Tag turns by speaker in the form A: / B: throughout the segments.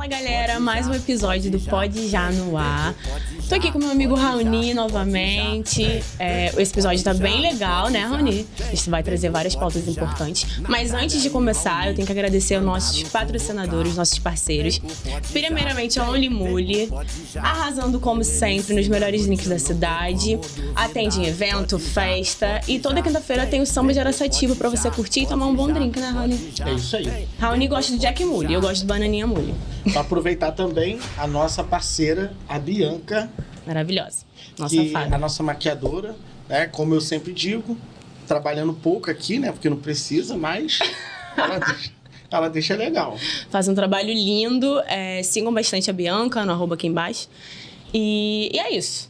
A: Fala galera, mais um episódio do Pode Já no Ar. Tô aqui com meu amigo Raoni novamente. Esse episódio tá bem legal, né, Raoni? A gente vai trazer várias pautas importantes. Mas antes de começar, eu tenho que agradecer aos nossos patrocinadores, nossos parceiros. Primeiramente, a Only Mule, arrasando como sempre nos melhores drinks da cidade. Atende em evento, festa. E toda quinta-feira tem o Samba de Araçatiba pra você curtir e tomar um bom drink, né, Raoni?
B: É isso aí.
A: Raoni gosta de Jack Mule, eu gosto de Bananinha Mule.
B: Pra aproveitar também a nossa parceira, a Bianca.
A: Maravilhosa. Nossa
B: que
A: fada.
B: a nossa maquiadora, né? Como eu sempre digo, trabalhando pouco aqui, né? Porque não precisa, mas ela deixa legal.
A: Faz um trabalho lindo. Sigam bastante a Bianca no @, aqui embaixo. E é isso.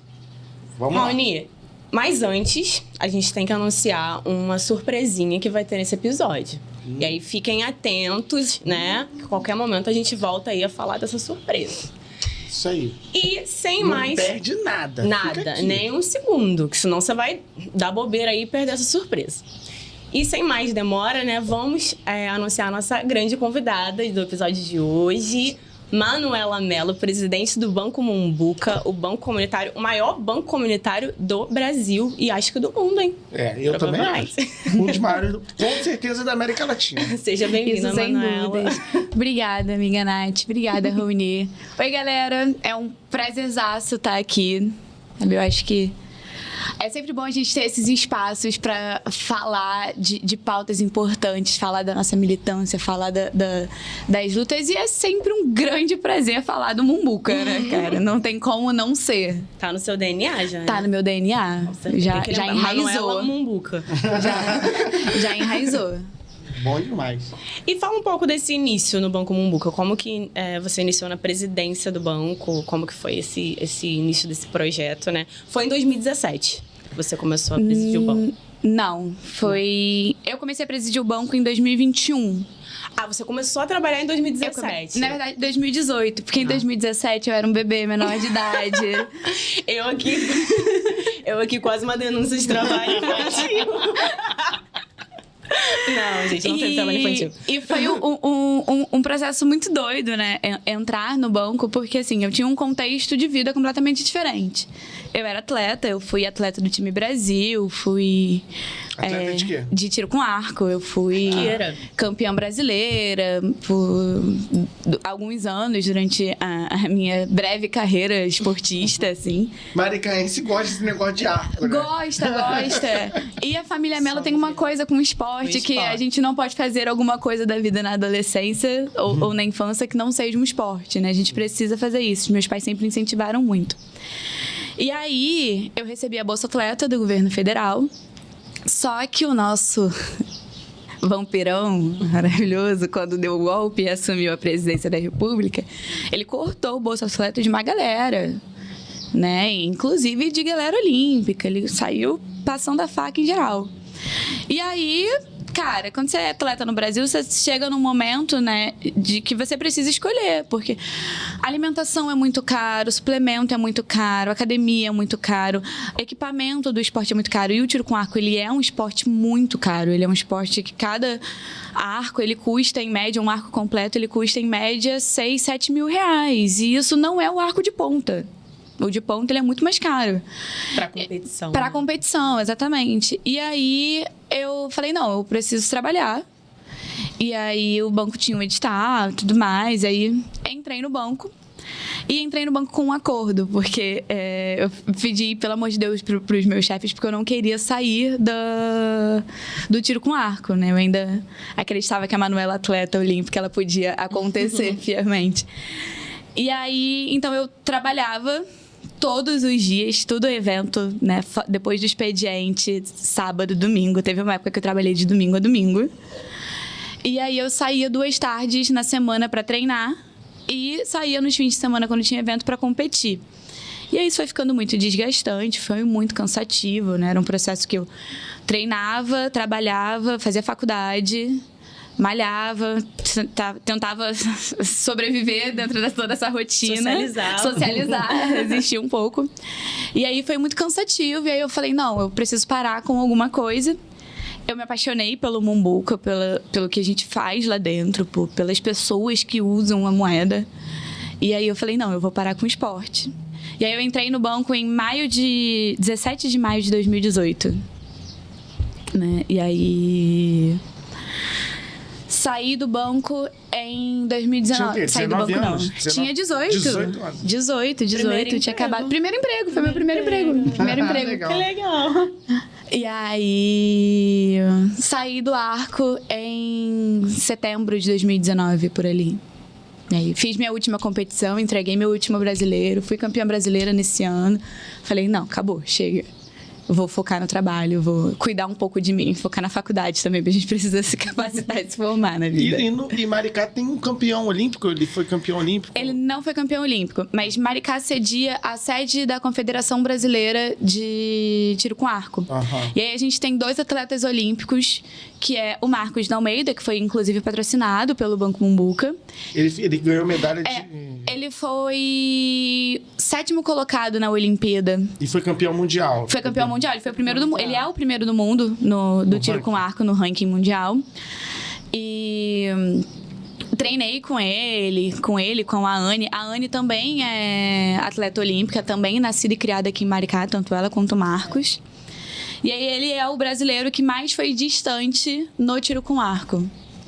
B: Vamos lá.
A: Raoni, mas antes, a gente tem que anunciar uma surpresinha que vai ter nesse episódio. E aí fiquem atentos, né? Que a qualquer momento a gente volta aí a falar dessa surpresa.
B: Isso aí.
A: E sem
B: Não
A: mais...
B: perde nada. Fica
A: Nada,
B: aqui.
A: nem um segundo, que senão você vai dar bobeira aí e perder essa surpresa. E sem mais demora, né, vamos anunciar a nossa grande convidada do episódio de hoje, Manuela Mello, presidente do Banco Mumbuca, o banco comunitário, o maior banco comunitário do Brasil e acho que do mundo, hein?
B: Eu também acho. Um dos maiores, com certeza, da América Latina.
A: Seja bem-vinda,
C: Isso, sem
A: Manuela.
C: dúvidas. Obrigada, amiga Nath. Obrigada, Raoni. Oi, galera. É um prazerzaço estar aqui. Eu acho que é sempre bom a gente ter esses espaços para falar de pautas importantes, falar da nossa militância, falar das lutas. E é sempre um grande prazer falar do Mumbuca, né, cara? Não tem como não ser.
A: Tá no seu DNA já, né?
C: Tá no meu DNA.
A: Nossa,
C: Já
A: tem que lembrar,
C: enraizou.
A: Manuela Mumbuca.
C: Já enraizou.
B: Bom demais.
A: E fala um pouco desse início no Banco Mumbuca. Como que você iniciou na presidência do banco? Como que foi esse início desse projeto, né? Foi em 2017 que você começou a presidir o banco.
C: Não, foi... Eu comecei a presidir o banco em 2021.
A: Ah, você começou a trabalhar em 2017.
C: Na verdade, 2018, porque em 2017 eu era um bebê menor de idade.
A: Eu aqui quase uma denúncia de trabalho infantil. Não, gente, não teve trabalho infantil.
C: E foi um processo muito doido, né? Entrar no banco, porque assim, eu tinha um contexto de vida completamente diferente. Eu era atleta, eu fui atleta do time Brasil, fui...
B: Atleta de quê?
C: De tiro com arco. Eu fui campeã brasileira por alguns anos durante a minha breve carreira esportista, assim.
B: Maricaense gosta desse negócio de arco, né?
C: Gosta. E a família Mello tem uma coisa com o esporte, que a gente não pode fazer alguma coisa da vida na adolescência ou na infância que não seja um esporte, né? A gente precisa fazer isso. Meus pais sempre incentivaram muito. E aí, eu recebi a Bolsa Atleta do governo federal. Só que o nosso vampirão maravilhoso, quando deu o golpe e assumiu a presidência da República, ele cortou o Bolsa Atleta de uma galera, né? Inclusive de galera olímpica. Ele saiu passando a faca em geral. E aí, cara, quando você é atleta no Brasil, você chega num momento, né, de que você precisa escolher, porque alimentação é muito caro, suplemento é muito caro, academia é muito caro, equipamento do esporte é muito caro. E o tiro com arco, ele é um esporte muito caro. Ele é um esporte que cada arco, ele custa, em média, um arco completo, ele custa, em média, 6, 7 mil reais. E isso não é o arco de ponta. O de ponta, ele é muito mais caro.
A: Pra competição.
C: Pra competição, exatamente. E aí, eu falei, não, eu preciso trabalhar. E aí, o banco tinha um edital e tudo mais. Aí, entrei no banco. E entrei no banco com um acordo, porque eu pedi, pelo amor de Deus, pros meus chefes, porque eu não queria sair do tiro com arco, né? Eu ainda acreditava que a Manuela atleta olímpica, ela podia acontecer fielmente. E aí, então, eu trabalhava todos os dias, todo evento, né? Depois do expediente, sábado, domingo. Teve uma época que eu trabalhei de domingo a domingo. E aí eu saía 2 tardes na semana para treinar e saía nos fins de semana quando tinha evento para competir. E aí isso foi ficando muito desgastante, foi muito cansativo, né? Era um processo que eu treinava, trabalhava, fazia faculdade, malhava, tentava sobreviver dentro de toda essa rotina. Socializar, resistir um pouco. E aí foi muito cansativo. E aí eu falei, não, eu preciso parar com alguma coisa. Eu me apaixonei pelo Mumbuca, pelo que a gente faz lá dentro, pelas pessoas que usam a moeda. E aí eu falei, não, eu vou parar com o esporte. E aí eu entrei no banco em 17 de maio de 2018. Né? E aí... Saí do banco em 2019.
B: Tinha o quê?
C: Saí do banco,
B: 19
C: não.
B: anos? 19?
C: Tinha 18.
B: 18 anos.
C: 18.
A: Primeiro
C: Tinha
A: emprego.
C: acabado. Primeiro emprego, foi meu primeiro emprego. Primeiro emprego.
B: Legal.
A: Que legal.
C: E aí, saí do Arco em setembro de 2019, por ali. E aí, fiz minha última competição, entreguei meu último brasileiro, fui campeã brasileira nesse ano. Falei, não, acabou, chega. Eu vou focar no trabalho, vou cuidar um pouco de mim, focar na faculdade também, porque a gente precisa se capacitar e se formar na vida.
B: E Maricá tem um campeão olímpico? Ele foi campeão olímpico?
C: Ele não foi campeão olímpico, mas Maricá cedia a sede da Confederação Brasileira de Tiro com Arco.
B: Aham.
C: E aí a gente tem 2 atletas olímpicos, que é o Marcos da Almeida, que foi inclusive patrocinado pelo Banco Mumbuca.
B: Ele ganhou medalha de...
C: Ele foi 7º colocado na Olimpíada.
B: E foi campeão mundial.
C: Foi campeão mundial, ele foi o primeiro do mundo. Ele é o primeiro do mundo do tiro com arco no ranking mundial. E treinei com ele, com a Anne. A Anne também é atleta olímpica, também nascida e criada aqui em Maricá, tanto ela quanto o Marcos. E aí ele é o brasileiro que mais foi distante no tiro com arco.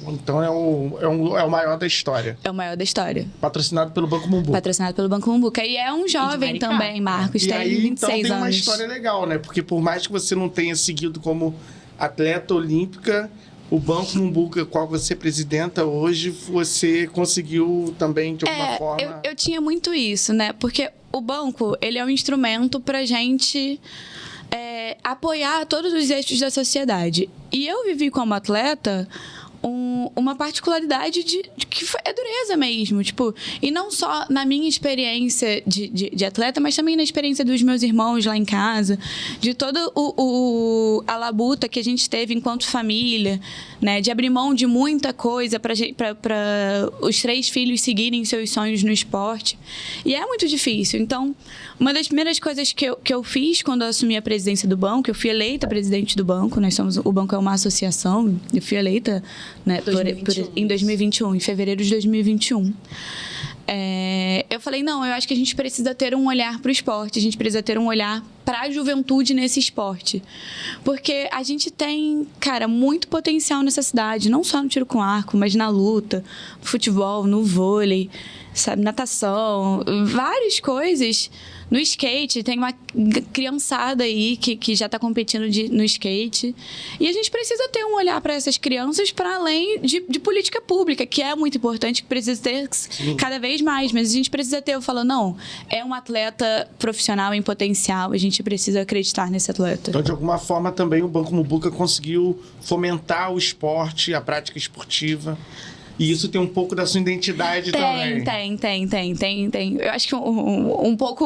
B: Então é o maior da história.
C: É o maior da história.
B: Patrocinado pelo Banco Mumbu.
C: Patrocinado pelo Banco Mumbuca. E é um jovem
A: Maricá.
C: também, Marcos,
B: E
C: tem
B: aí,
C: 26
B: então, tem
C: anos.
B: uma história legal, né? Porque por mais que você não tenha seguido como atleta olímpica, o Banco Mumbuca, qual você é presidenta hoje, você conseguiu também, de alguma forma...
C: Eu tinha muito isso, né? Porque o banco, ele é um instrumento pra gente apoiar todos os eixos da sociedade. E eu vivi como atleta uma particularidade de que é dureza mesmo, tipo, e não só na minha experiência de atleta, mas também na experiência dos meus irmãos lá em casa, de toda a labuta que a gente teve enquanto família, né, de abrir mão de muita coisa para os 3 filhos seguirem seus sonhos no esporte, e é muito difícil. Então, uma das primeiras coisas que eu fiz quando eu assumi a presidência do banco, eu fui eleita presidente do banco, o banco é uma associação, eu fui eleita, né, em 2021, em fevereiro de 2021. Eu falei, não, eu acho que a gente precisa ter um olhar para o esporte, a gente precisa ter um olhar para a juventude nesse esporte. Porque a gente tem, cara, muito potencial nessa cidade, não só no tiro com arco, mas na luta, no futebol, no vôlei, sabe, natação, várias coisas. No skate, tem uma criançada aí que já está competindo no skate. E a gente precisa ter um olhar para essas crianças para além de política pública, que é muito importante, que precisa ter cada vez mais. Mas a gente precisa ter, eu falo, não, é um atleta profissional em potencial, a gente precisa acreditar nesse atleta.
B: Então, de alguma forma, também o Banco Mumbuca conseguiu fomentar o esporte, a prática esportiva. E isso tem um pouco da sua identidade também.
C: Tem. Eu acho que um pouco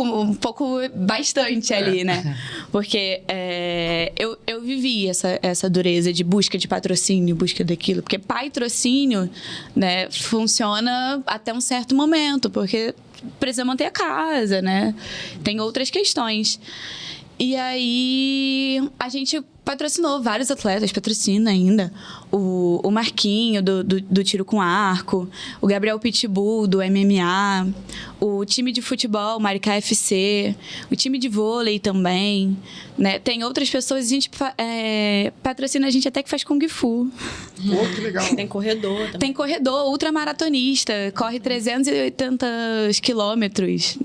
C: bastante ali, né? Porque eu vivi essa dureza de busca de patrocínio, busca daquilo. Porque patrocínio, né, funciona até um certo momento, porque precisa manter a casa, né? Tem outras questões. E aí, a gente patrocinou vários atletas, patrocina ainda. O Marquinho, do tiro com arco, o Gabriel Pitbull, do MMA, o time de futebol, Maricá FC, o time de vôlei também, né? Tem outras pessoas, a gente patrocina a gente até que faz Kung Fu.
B: Pô, que legal.
A: Tem corredor também.
C: Tem corredor, ultramaratonista, corre 380 quilômetros.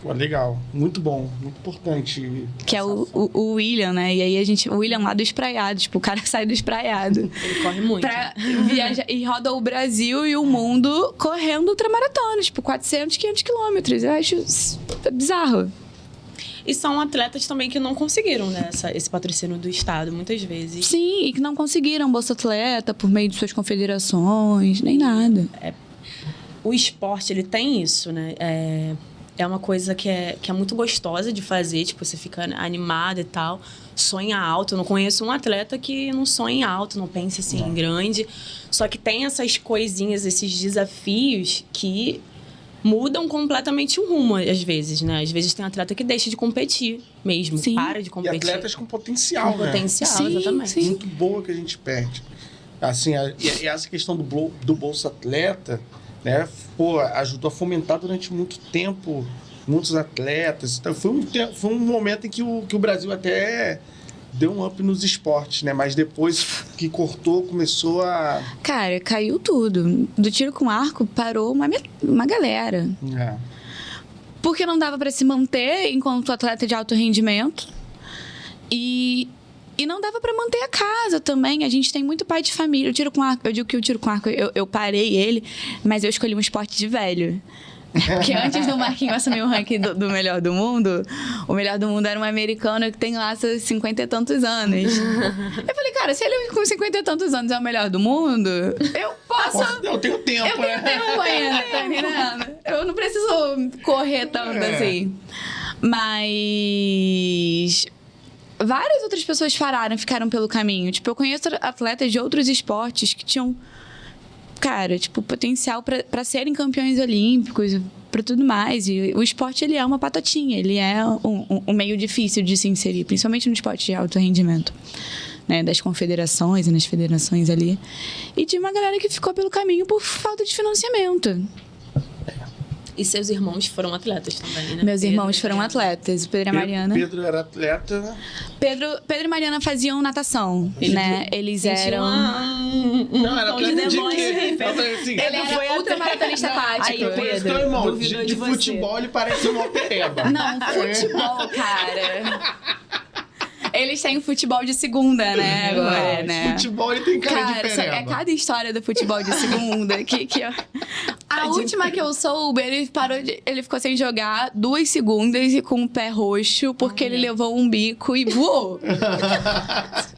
B: Pô, legal. Muito bom. Muito importante.
C: Que é o William, né? E aí o William lá do Espraiado, tipo, o cara sai do Espraiado.
A: Ele corre muito.
C: Pra viajar e roda o Brasil e o mundo correndo ultramaratona, tipo, 400, 500 quilômetros. Eu acho bizarro.
A: E são atletas também que não conseguiram, né, esse patrocínio do Estado, muitas vezes.
C: Sim, e que não conseguiram Bolsa Atleta por meio de suas confederações, nem nada.
A: O esporte, ele tem isso, né? É uma coisa que é muito gostosa de fazer, tipo, você fica animada e tal, sonha alto. Eu não conheço um atleta que não sonha alto, não pense assim em grande. Só que tem essas coisinhas, esses desafios que mudam completamente o rumo, às vezes, né? Às vezes tem atleta que deixa de competir mesmo,
C: Sim.
A: para de
B: E
A: competir.
B: atletas com potencial,
A: Com
B: né?
A: potencial,
C: Sim,
A: exatamente.
C: sim.
B: Muito boa que a gente perde. Assim, e essa questão do Bolsa Atleta, né? Pô, ajudou a fomentar durante muito tempo muitos atletas. Então, foi um momento em que o Brasil até deu um up nos esportes, né? Mas depois que cortou, começou a...
C: Cara, caiu tudo. Do tiro com arco, parou uma galera.
B: É.
C: Porque não dava pra se manter enquanto atleta de alto rendimento. E não dava pra manter a casa também. A gente tem muito pai de família. O tiro com arco, eu digo que o tiro com arco, eu parei ele, mas eu escolhi um esporte de velho. Porque antes do Marquinhos assumir o ranking do melhor do mundo, o melhor do mundo era um americano que tem lá seus 50 e tantos anos. Eu falei, cara, se ele com 50 e tantos anos é o melhor do mundo, eu posso...
B: Eu tenho tempo,
C: Eu tenho tempo ainda, tá entendendo? Eu não preciso correr tanto assim. Mas... várias outras pessoas ficaram pelo caminho. Tipo, eu conheço atletas de outros esportes que tinham... cara, tipo, potencial para serem campeões olímpicos, para tudo mais. E o esporte, ele é uma patatinha, ele é um meio difícil de se inserir, principalmente no esporte de alto rendimento, né? Das confederações e nas federações ali. E tinha uma galera que ficou pelo caminho por falta de financiamento.
A: E seus irmãos foram atletas também, né?
C: Meus irmãos foram atletas, o Pedro e a Mariana.
B: Pedro era atleta.
C: Pedro e Mariana faziam natação, né? Eles eram...
B: Não, era
A: tom de
B: atleta de
A: demônio,
B: quê?
A: hein, Pedro?
B: Assim,
C: Ele era ultramaratonista aquático.
A: Aí, Pedro,
B: Então, irmão,
A: duvidou
B: de
A: de você.
B: futebol ele parece uma pereba.
C: Não, futebol, cara. Eles têm futebol de segunda, né? Agora, né?
B: Futebol ele tem cara de pereba.
C: É cada história do futebol de segunda que a última que eu soube, ele ficou sem jogar 2 segundas e com o pé roxo, porque ele levou um bico e voou.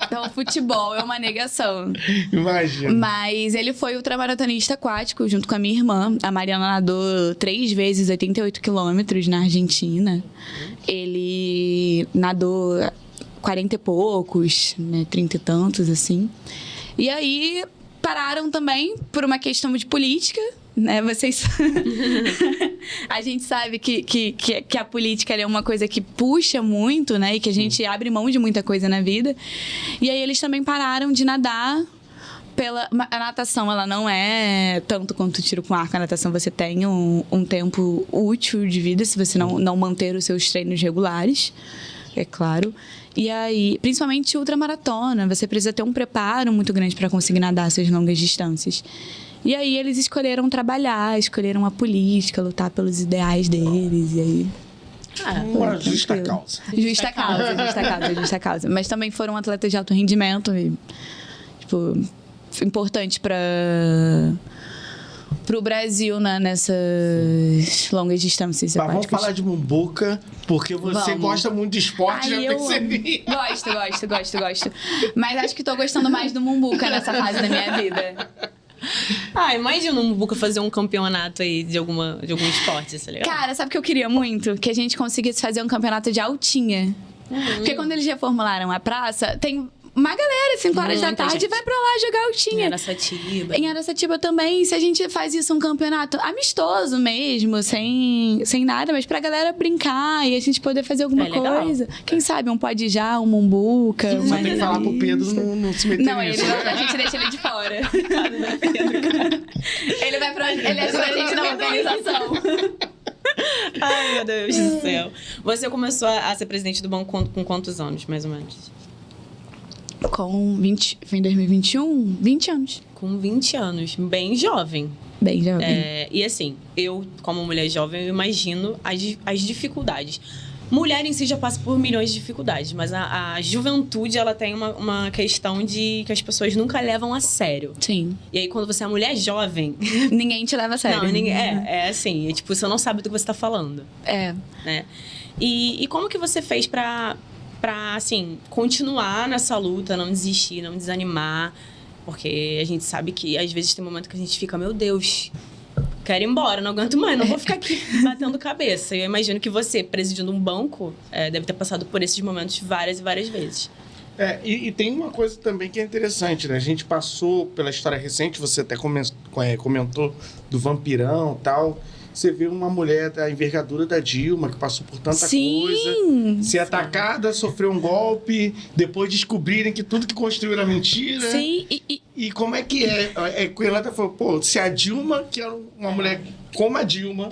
C: Então, futebol é uma negação.
B: Imagina.
C: Mas ele foi ultramaratonista aquático junto com a minha irmã. A Mariana nadou 3 vezes 88 quilômetros na Argentina. Ele nadou 40 e poucos, né, 30 e tantos, assim. E aí, pararam também por uma questão de política, né? Vocês... A gente sabe que a política é uma coisa que puxa muito, né? E que a gente abre mão de muita coisa na vida. E aí, eles também pararam de nadar. A natação, ela não é tanto quanto o tiro com arco. A natação, você tem um tempo útil de vida se você não manter os seus treinos regulares, é claro. E aí, principalmente ultramaratona, você precisa ter um preparo muito grande para conseguir nadar essas longas distâncias. E aí, eles escolheram trabalhar, escolheram a política, lutar pelos ideais deles, e aí...
B: Uma justa causa.
C: Justa causa. Mas também foram atletas de alto rendimento e, tipo, importante para o Brasil, né, nessas longas distâncias.
B: Mas vamos falar de Mumbuca, porque você gosta muito de esporte, já percebi.
C: Gosto. Mas acho que tô gostando mais do Mumbuca nessa fase da minha vida.
A: Imagina o Mumbuca fazer um campeonato aí de algum esporte, isso é legal.
C: Cara, sabe o que eu queria muito? Que a gente conseguisse fazer um campeonato de altinha. Porque quando eles reformularam a praça, tem... uma galera, 5 horas da tarde, gente vai pra lá jogar altinha. Em Araçatiba também, se a gente faz isso um campeonato amistoso mesmo, sem nada, mas pra galera brincar e a gente poder fazer alguma coisa. Quem sabe um pode já, um Mumbuca.
B: Só tem que falar pro Pedro não se meter nisso.
C: Não, a gente deixa ele de fora. Ele vai pra onde? Ele ajuda a gente na organização.
A: Ai, meu Deus do céu. Você começou a ser presidente do banco com quantos anos, mais ou menos?
C: Com 20... Foi em 2021? 20 anos.
A: Com 20 anos. Bem jovem.
C: Bem jovem.
A: E assim, eu, como mulher jovem, eu imagino as dificuldades. Mulher em si já passa por milhões de dificuldades, mas a juventude, ela tem uma questão de que as pessoas nunca levam a sério.
C: Sim.
A: E aí, quando você é mulher jovem...
C: Ninguém te leva a sério.
A: Não, ninguém... É assim, tipo, você não sabe do que você tá falando. Né? E como que você fez pra, assim, continuar nessa luta, não desistir, não desanimar? Porque a gente sabe que, às vezes, tem momento que a gente fica, meu Deus, quero ir embora, não aguento mais, não vou ficar aqui batendo cabeça. Eu imagino que você, presidindo um banco, deve ter passado por esses momentos várias e várias vezes.
B: E tem uma coisa também que é interessante, né? A gente passou pela história recente, você até comentou do vampirão e tal. você vê uma mulher da envergadura da Dilma, que passou por tanta
C: Sim,
B: coisa, ser atacada, sofrer um golpe, depois descobrirem que tudo que construiu era mentira.
C: Sim,
B: E como é que é? Ela falou, pô, se a Dilma, que era uma mulher como a Dilma,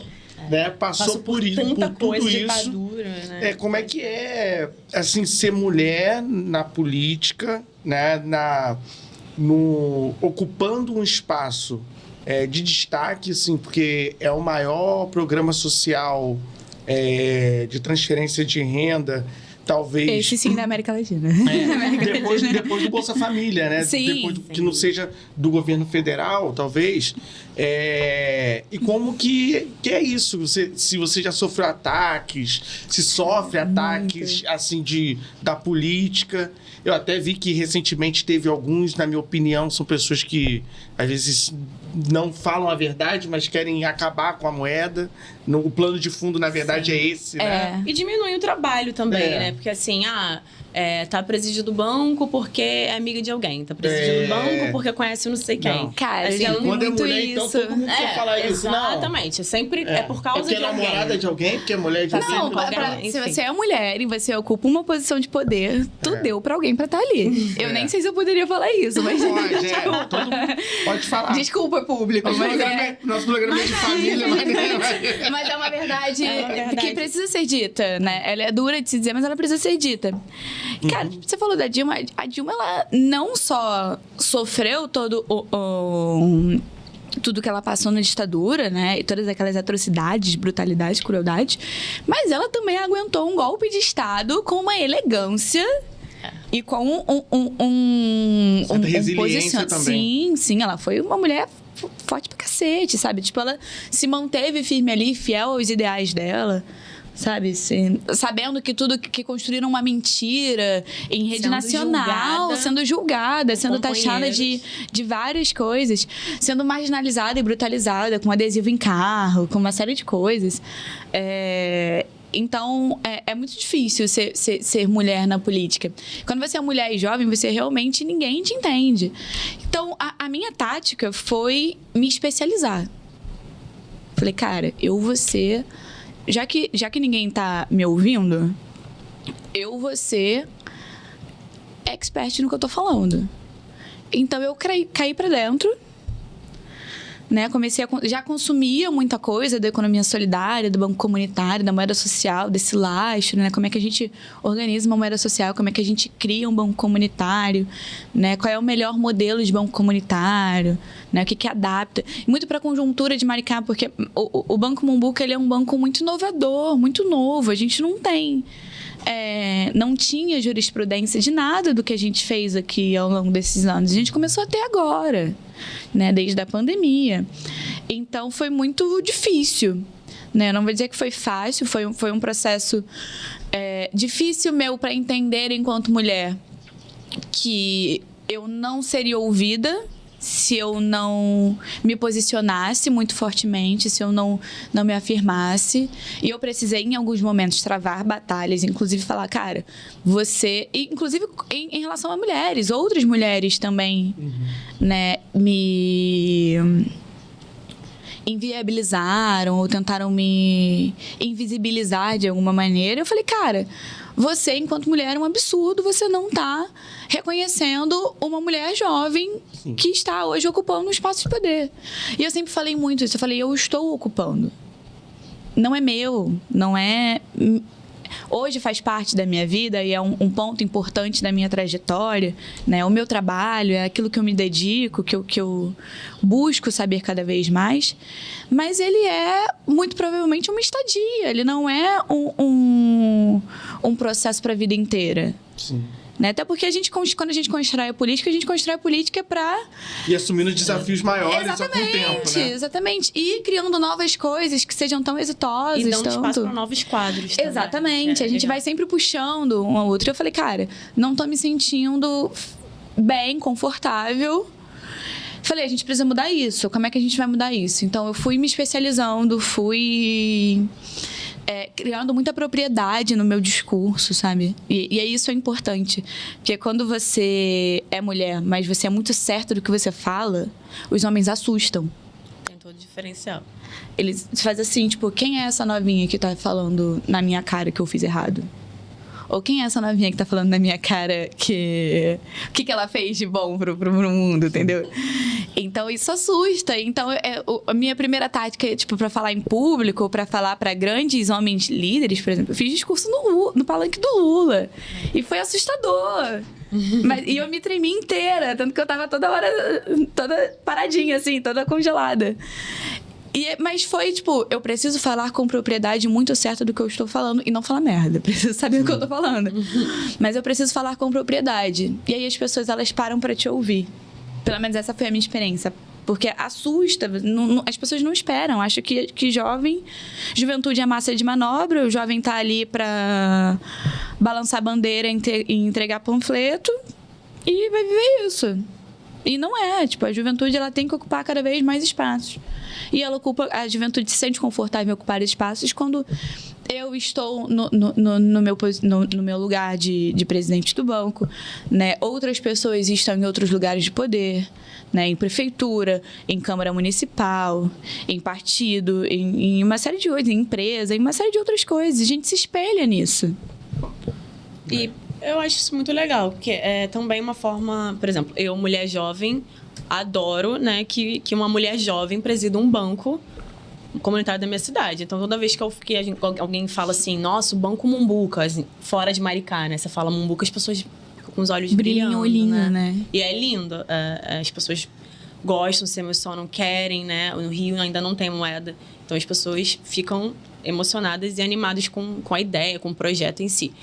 B: né, passou por isso,
A: tanta
B: por tudo
A: coisa,
B: isso.
A: ditadura, né?
B: Como é que é, assim, ser mulher na política, né, ocupando um espaço de destaque, assim, porque é o maior programa social de transferência de renda, talvez...
C: esse sim da América Latina.
B: Depois do Bolsa Família, né?
C: Sim,
B: depois que não seja do governo federal, talvez. E como que é isso? Se você já sofreu ataques, se sofre ataques, assim, da política. Eu até vi que recentemente teve alguns, na minha opinião, são pessoas que às vezes não falam a verdade, mas querem acabar com a moeda. O plano de fundo, na verdade, é esse, né?
A: E diminui o trabalho também, né? Porque assim, tá presidindo o banco porque é amiga de alguém. Tá presidindo o banco porque conhece não sei quem.
B: Não.
C: Cara,
A: assim,
C: já vi
B: Quando
C: muito
B: mulher,
C: isso.
B: então todo mundo quer falar isso.
A: Exatamente. Sempre é por causa
B: porque
A: de
B: é
A: alguém.
B: namorada de alguém, porque é mulher de alguém.
C: Não,
A: alguém,
C: se
A: enfim.
C: você é mulher e você ocupa uma posição de poder, tu deu pra alguém pra estar ali. Eu nem sei se eu poderia falar isso, mas...
B: Pode, todo mundo pode falar.
C: Desculpa, público,
B: Nosso programa é de família,
C: mas é uma verdade,
A: verdade.
C: que precisa ser dita, né? Ela é dura de se dizer, mas ela precisa ser dita. Cara, você falou da Dilma. A Dilma, ela não só sofreu todo tudo que ela passou na ditadura, né? E todas aquelas atrocidades, brutalidades, crueldades. Mas ela também aguentou um golpe de Estado com uma elegância... E com
B: certa resiliência também.
C: Sim, ela foi uma mulher forte pra cacete, sabe? Tipo, ela se manteve firme ali, fiel aos ideais dela, sabe? Sabendo que tudo que construíram uma mentira em rede nacional, sendo julgada, sendo taxada de várias coisas, sendo marginalizada e brutalizada, com adesivo em carro, com uma série de coisas. Então, é muito difícil ser mulher na política. Quando você é mulher e jovem, você realmente... ninguém te entende. Então, a minha tática foi me especializar. Falei, cara, eu vou ser... Já que ninguém tá me ouvindo, eu vou ser expert no que eu tô falando. Então, eu caí pra dentro... Né? Já consumia muita coisa da economia solidária, do banco comunitário, da moeda social, desse lastro, né? Como é que a gente organiza uma moeda social, como é que a gente cria um banco comunitário, né? Qual é o melhor modelo de banco comunitário, né? O que adapta. E muito para a conjuntura de Maricá, porque o Banco Mumbuca, ele é um banco muito inovador, muito novo. A gente não tem... não tinha jurisprudência de nada do que a gente fez aqui ao longo desses anos. A gente começou até agora, né? Desde a pandemia. Então, foi muito difícil. Né? Não vou dizer que foi fácil, foi um processo difícil meu para entender, enquanto mulher, que eu não seria ouvida se eu não me posicionasse muito fortemente, se eu não me afirmasse. E eu precisei, em alguns momentos, travar batalhas, inclusive falar, cara, você... Inclusive em relação a mulheres, outras mulheres também, né, me inviabilizaram ou tentaram me invisibilizar de alguma maneira. Eu falei, cara, você, enquanto mulher, é um absurdo você não tá reconhecendo uma mulher jovem que está hoje ocupando um espaço de poder. E eu sempre falei muito isso. Eu falei, eu estou ocupando. Não é meu, não é... Hoje faz parte da minha vida e é um ponto importante da minha trajetória, né? O meu trabalho, é aquilo que eu me dedico, que eu busco saber cada vez mais. Mas ele é, muito provavelmente, uma estadia. Ele não é um processo para a vida inteira.
B: Sim.
C: Né? Até porque quando a gente constrói a política para...
B: E assumindo desafios maiores ao tempo, né?
C: Exatamente. E criando novas coisas que sejam tão exitosas.
A: E dando espaço para novos quadros também.
C: Exatamente. A gente vai sempre puxando um ao outro. Eu falei, cara, não tô me sentindo bem, confortável. Falei, a gente precisa mudar isso. Como é que a gente vai mudar isso? Então, eu fui me especializando, fui... criando muita propriedade no meu discurso, sabe? E isso é importante. Porque quando você é mulher, mas você é muito certa do que você fala, os homens assustam.
A: todo diferencial.
C: Eles fazem assim, tipo, quem é essa novinha que tá falando na minha cara que eu fiz errado? Ou quem é essa novinha que tá falando na minha cara que... O que ela fez de bom pro mundo, entendeu? Então, isso assusta. Então, a minha primeira tática, tipo, pra falar em público, pra falar pra grandes homens líderes, por exemplo, eu fiz discurso no palanque do Lula. E foi assustador. E eu me tremi inteira, tanto que eu tava toda hora, toda paradinha, assim, toda congelada. Mas foi, tipo, eu preciso falar com propriedade muito certa do que eu estou falando e não falar merda. Preciso saber o que eu tô falando. Mas eu preciso falar com propriedade. E aí as pessoas, elas param pra te ouvir. Pelo menos essa foi a minha experiência. Porque assusta, as pessoas não esperam. Acham que juventude é massa de manobra, o jovem tá ali pra balançar bandeira e entregar panfleto e vai viver isso. E não é, tipo, a juventude ela tem que ocupar cada vez mais espaços. E a juventude se sente confortável em ocupar espaços quando eu estou no meu lugar de presidente do banco, né? Outras pessoas estão em outros lugares de poder, né? Em prefeitura, em Câmara Municipal, em partido, em uma série de coisas, em empresa, em uma série de outras coisas. A gente se espelha nisso.
A: E eu acho isso muito legal, porque é também uma forma... Por exemplo, eu, mulher jovem, adoro, né, que uma mulher jovem presida um banco comunitário da minha cidade. Então, toda vez que alguém fala assim, nossa, o Banco Mumbuca, assim, fora de Maricá, né? Você fala Mumbuca, as pessoas ficam com os olhos brilhando,
C: o olhinho, né?
A: E é lindo. As pessoas gostam, se emocionam, querem, né? No Rio ainda não tem moeda. Então, as pessoas ficam emocionadas e animadas com a ideia, com o projeto em si.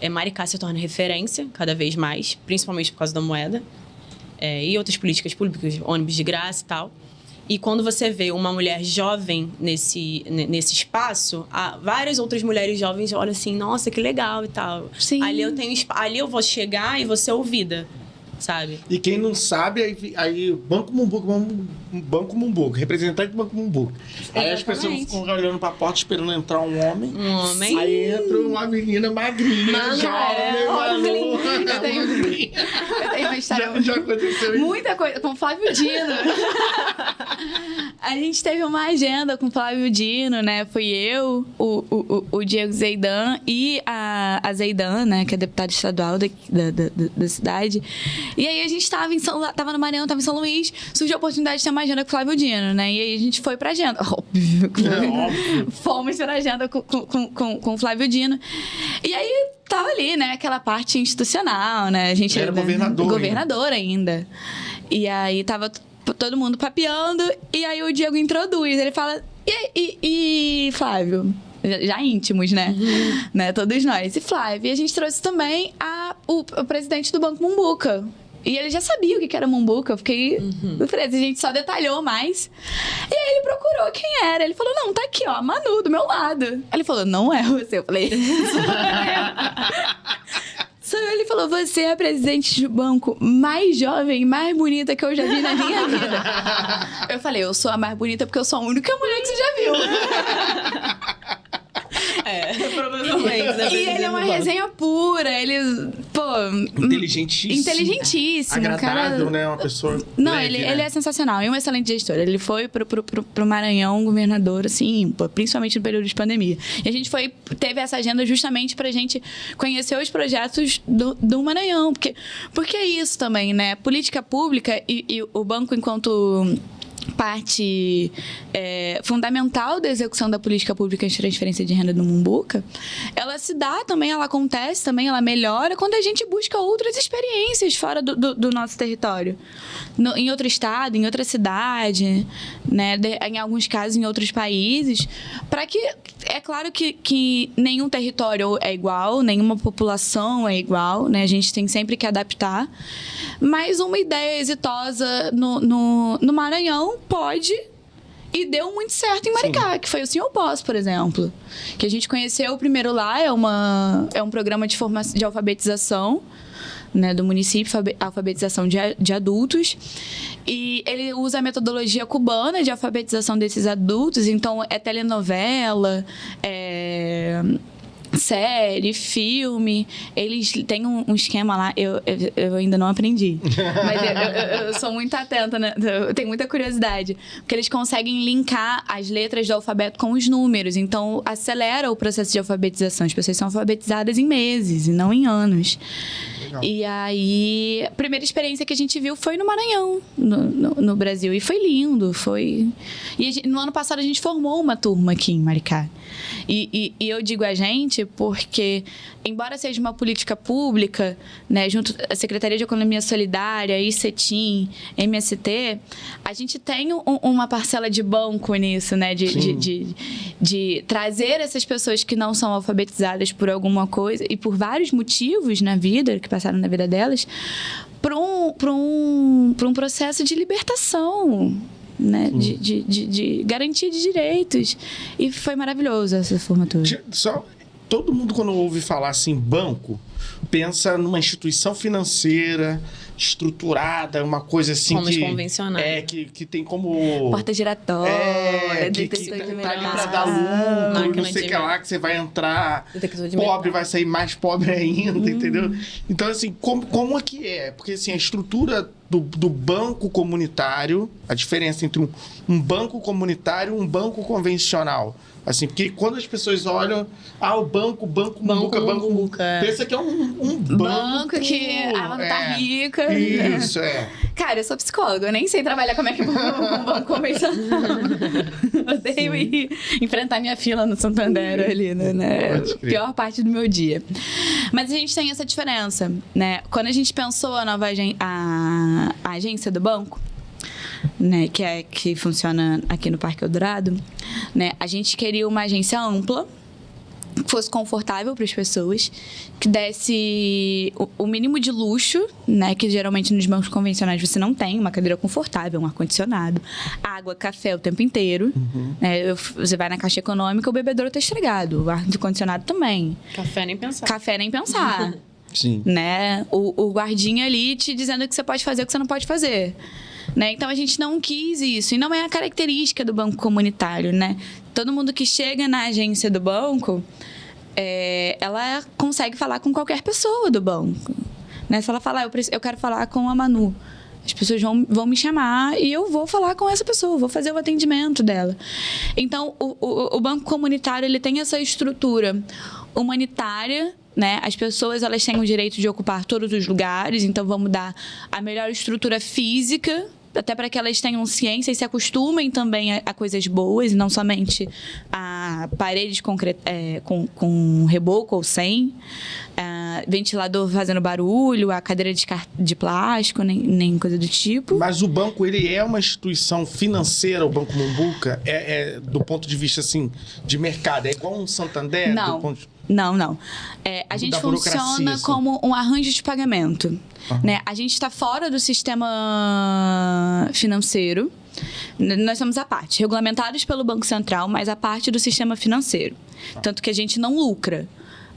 A: Maricá se torna referência cada vez mais, principalmente por causa da moeda. E outras políticas públicas, ônibus de graça e tal. E quando você vê uma mulher jovem nesse espaço, várias outras mulheres jovens olham assim, nossa, que legal e tal.
C: Sim.
A: Ali eu vou chegar e vou ser ouvida, sabe?
B: E quem não sabe, aí Banco Mumbuca, representante do Banco Mumbuca. Aí as pessoas ficam olhando pra porta esperando entrar um homem. Aí entra uma menina magrinha, jovem, maluca.
C: Eu tenho uma história.
B: Já aconteceu isso?
C: Muita coisa. Com o Flávio Dino. A gente teve uma agenda com o Flávio Dino, né? Fui eu, o Diego Zeidan e a Zeidan, né? Que é deputada estadual da cidade. E aí a gente tava no Maranhão, tava em São Luís, surgiu a oportunidade de ter uma agenda com o Flávio Dino, né? E aí a gente foi pra agenda. Óbvio. Fomos pra agenda com o Flávio Dino. E aí tava ali, né? Aquela parte institucional, né? A gente
B: era governador
C: ainda. E aí tava todo mundo papeando, e aí o Diego introduz. Ele fala, e Flávio? Já íntimos, né? Né? Todos nós. E Flávio, e a gente trouxe também o presidente do Banco Mumbuca. E ele já sabia o que era Mumbuca. Eu fiquei surpresa. A gente só detalhou mais. E aí ele procurou quem era. Ele falou, não, tá aqui, ó, a Manu, do meu lado. Ele falou, não é você. Eu falei, sou eu. Ele falou, você é a presidente do banco mais jovem, mais bonita que eu já vi na minha vida. Eu falei, eu sou a mais bonita porque eu sou a única mulher que você já viu.
A: Provavelmente. Né?
C: E ele é uma resenha pura, ele, inteligentíssimo.
B: Agradável,
C: cara...
B: né? Uma pessoa
C: Não,
B: leve,
C: ele é sensacional, é um excelente gestor. Ele foi pro Maranhão governador, assim, principalmente no período de pandemia. E a gente teve essa agenda justamente pra gente conhecer os projetos do Maranhão. Porque é isso também, né? Política pública e o banco enquanto parte fundamental da execução da política pública de transferência de renda no Mumbuca, ela se dá também, ela acontece também, ela melhora quando a gente busca outras experiências fora do nosso território. Em outro estado, em outra cidade, né? Em alguns casos, em outros países, para que... É claro que nenhum território é igual, nenhuma população é igual, né? A gente tem sempre que adaptar. Mas uma ideia exitosa no Maranhão pode e deu muito certo em Maricá, Sim. Que foi o Senhor Boss, por exemplo. Que a gente conheceu o primeiro lá, é um programa de alfabetização, né, do município, alfabetização de adultos. E ele usa a metodologia cubana de alfabetização desses adultos. Então, é telenovela, série, filme, eles têm um esquema lá, eu ainda não aprendi, mas eu sou muito atenta, né? Eu tenho muita curiosidade, porque eles conseguem linkar as letras do alfabeto com os números, então acelera o processo de alfabetização. As pessoas são alfabetizadas em meses e não em anos. Legal. E aí, a primeira experiência que a gente viu foi no Maranhão, no Brasil, e foi lindo, foi... E no ano passado a gente formou uma turma aqui em Maricá. E eu digo a gente porque, embora seja uma política pública, né, junto à Secretaria de Economia Solidária, ICETIM, MST, a gente tem uma parcela de banco nisso, né, de trazer essas pessoas que não são alfabetizadas por alguma coisa e por vários motivos na vida, que passaram na vida delas, para um processo de libertação, né? De garantia de direitos. E foi maravilhoso essa formatura.
B: Todo mundo, quando ouve falar assim, banco, pensa numa instituição financeira estruturada, uma coisa assim
A: como que... convencional.
B: Que tem como...
C: porta giratória,
B: que tá ali pra dar lucro, não sei o que lá, que você vai entrar pobre, vai sair mais pobre ainda, entendeu? Então, assim, como é que é? Porque, assim, a estrutura do banco comunitário, a diferença entre um banco comunitário e um banco convencional. Assim, porque quando as pessoas olham, o banco Mumbuca, pensa que é um banco
C: que ela não tá rica.
B: Isso,
C: Cara, eu sou psicóloga, eu nem sei trabalhar como é que um banco convencional. Odeio ir enfrentar minha fila no Santander ali, né? Pior parte do meu dia. Mas a gente tem essa diferença, né? Quando a gente pensou a nova a agência do banco, né, que funciona aqui no Parque Eldorado, né, a gente queria uma agência ampla, que fosse confortável para as pessoas, que desse o mínimo de luxo, né, que geralmente nos bancos convencionais você não tem, uma cadeira confortável, um ar-condicionado, água, café o tempo inteiro. Né, você vai na Caixa Econômica, o bebedouro está estragado, o ar-condicionado também.
A: Café nem pensar.
B: Sim.
C: Né, o guardinha ali te dizendo o que você pode fazer e o que você não pode fazer. Né? Então, a gente não quis isso. E não é a característica do banco comunitário, né? Todo mundo que chega na agência do banco, ela consegue falar com qualquer pessoa do banco. Né? Se ela falar, eu quero falar com a Manu, as pessoas vão me chamar e eu vou falar com essa pessoa, vou fazer o atendimento dela. Então, o banco comunitário, ele tem essa estrutura humanitária, né? As pessoas, elas têm o direito de ocupar todos os lugares, então vamos dar a melhor estrutura física, até para que elas tenham ciência e se acostumem também a coisas boas, e não somente a paredes com reboco ou sem, ventilador fazendo barulho, a cadeira de plástico, nem coisa do tipo.
B: Mas o banco, ele é uma instituição financeira, o Banco Mumbuca, do ponto de vista, assim, de mercado, é igual um Santander?
C: Não. Não. A gente funciona assim, como um arranjo de pagamento. Né? A gente está fora do sistema financeiro. Nós somos a parte, regulamentados pelo Banco Central, mas a parte do sistema financeiro. Tanto que a gente não lucra.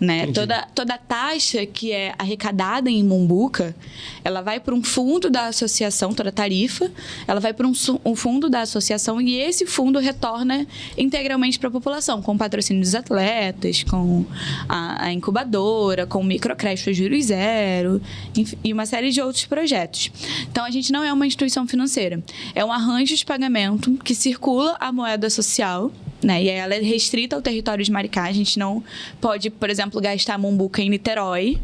C: Né? Toda taxa que é arrecadada em Mumbuca, ela vai para um fundo da associação, toda tarifa, ela vai para um fundo da associação e esse fundo retorna integralmente para a população, com o patrocínio dos atletas, com a incubadora, com o microcrédito juros zero, enfim, e uma série de outros projetos. Então, a gente não é uma instituição financeira, é um arranjo de pagamento que circula a moeda social, né? E ela é restrita ao território de Maricá. A gente não pode, por exemplo, gastar Mumbuca em Niterói,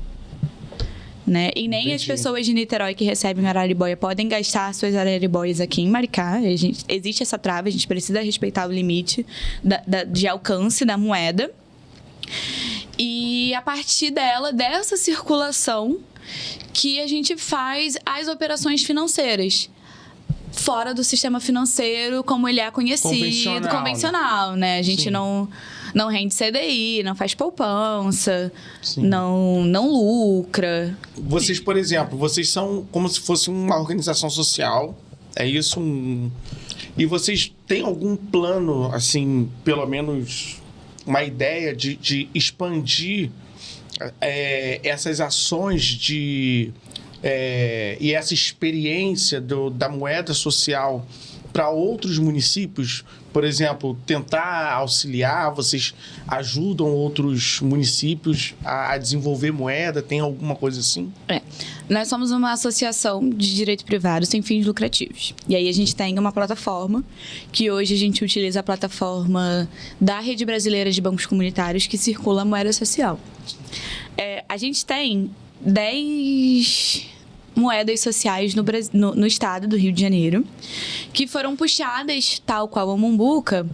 C: né? E nem as pessoas de Niterói que recebem araribóia podem gastar suas araribóias aqui em Maricá. Existe essa trava, a gente precisa respeitar o limite de alcance da moeda. E a partir dessa circulação, que a gente faz as operações financeiras. Fora do sistema financeiro como ele é conhecido, convencional, né? A gente não rende CDI, não faz poupança, não lucra.
B: Vocês, por exemplo, vocês são como se fosse uma organização social, é isso? E vocês têm algum plano, assim, pelo menos uma ideia de expandir essas ações e essa experiência da moeda social para outros municípios? por exemplo, tentar auxiliar? Vocês ajudam outros municípios a desenvolver moeda? Tem alguma coisa assim?
C: Nós somos uma associação de direito privado sem fins lucrativos. E aí a gente tem uma plataforma, que hoje a gente utiliza a plataforma da Rede Brasileira de Bancos Comunitários, que circula a moeda social. A gente tem 10 moedas sociais no estado do Rio de Janeiro, que foram puxadas, tal qual a Mumbuca,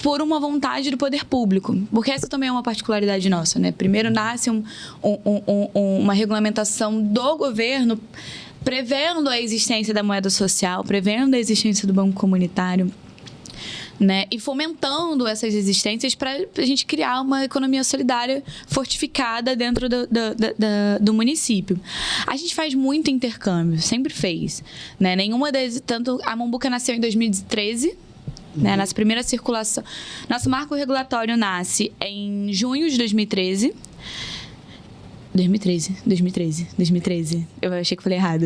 C: por uma vontade do poder público. Porque essa também é uma particularidade nossa, né? Primeiro nasce uma regulamentação do governo prevendo a existência da moeda social, prevendo a existência do banco comunitário, né? E fomentando essas existências para a gente criar uma economia solidária fortificada dentro do município. A gente faz muito intercâmbio, sempre fez, né? Tanto a Mumbuca nasceu em 2013, né? Nossa primeira circulação. Nosso marco regulatório nasce em junho de 2013. 2013. Eu achei que falei errado.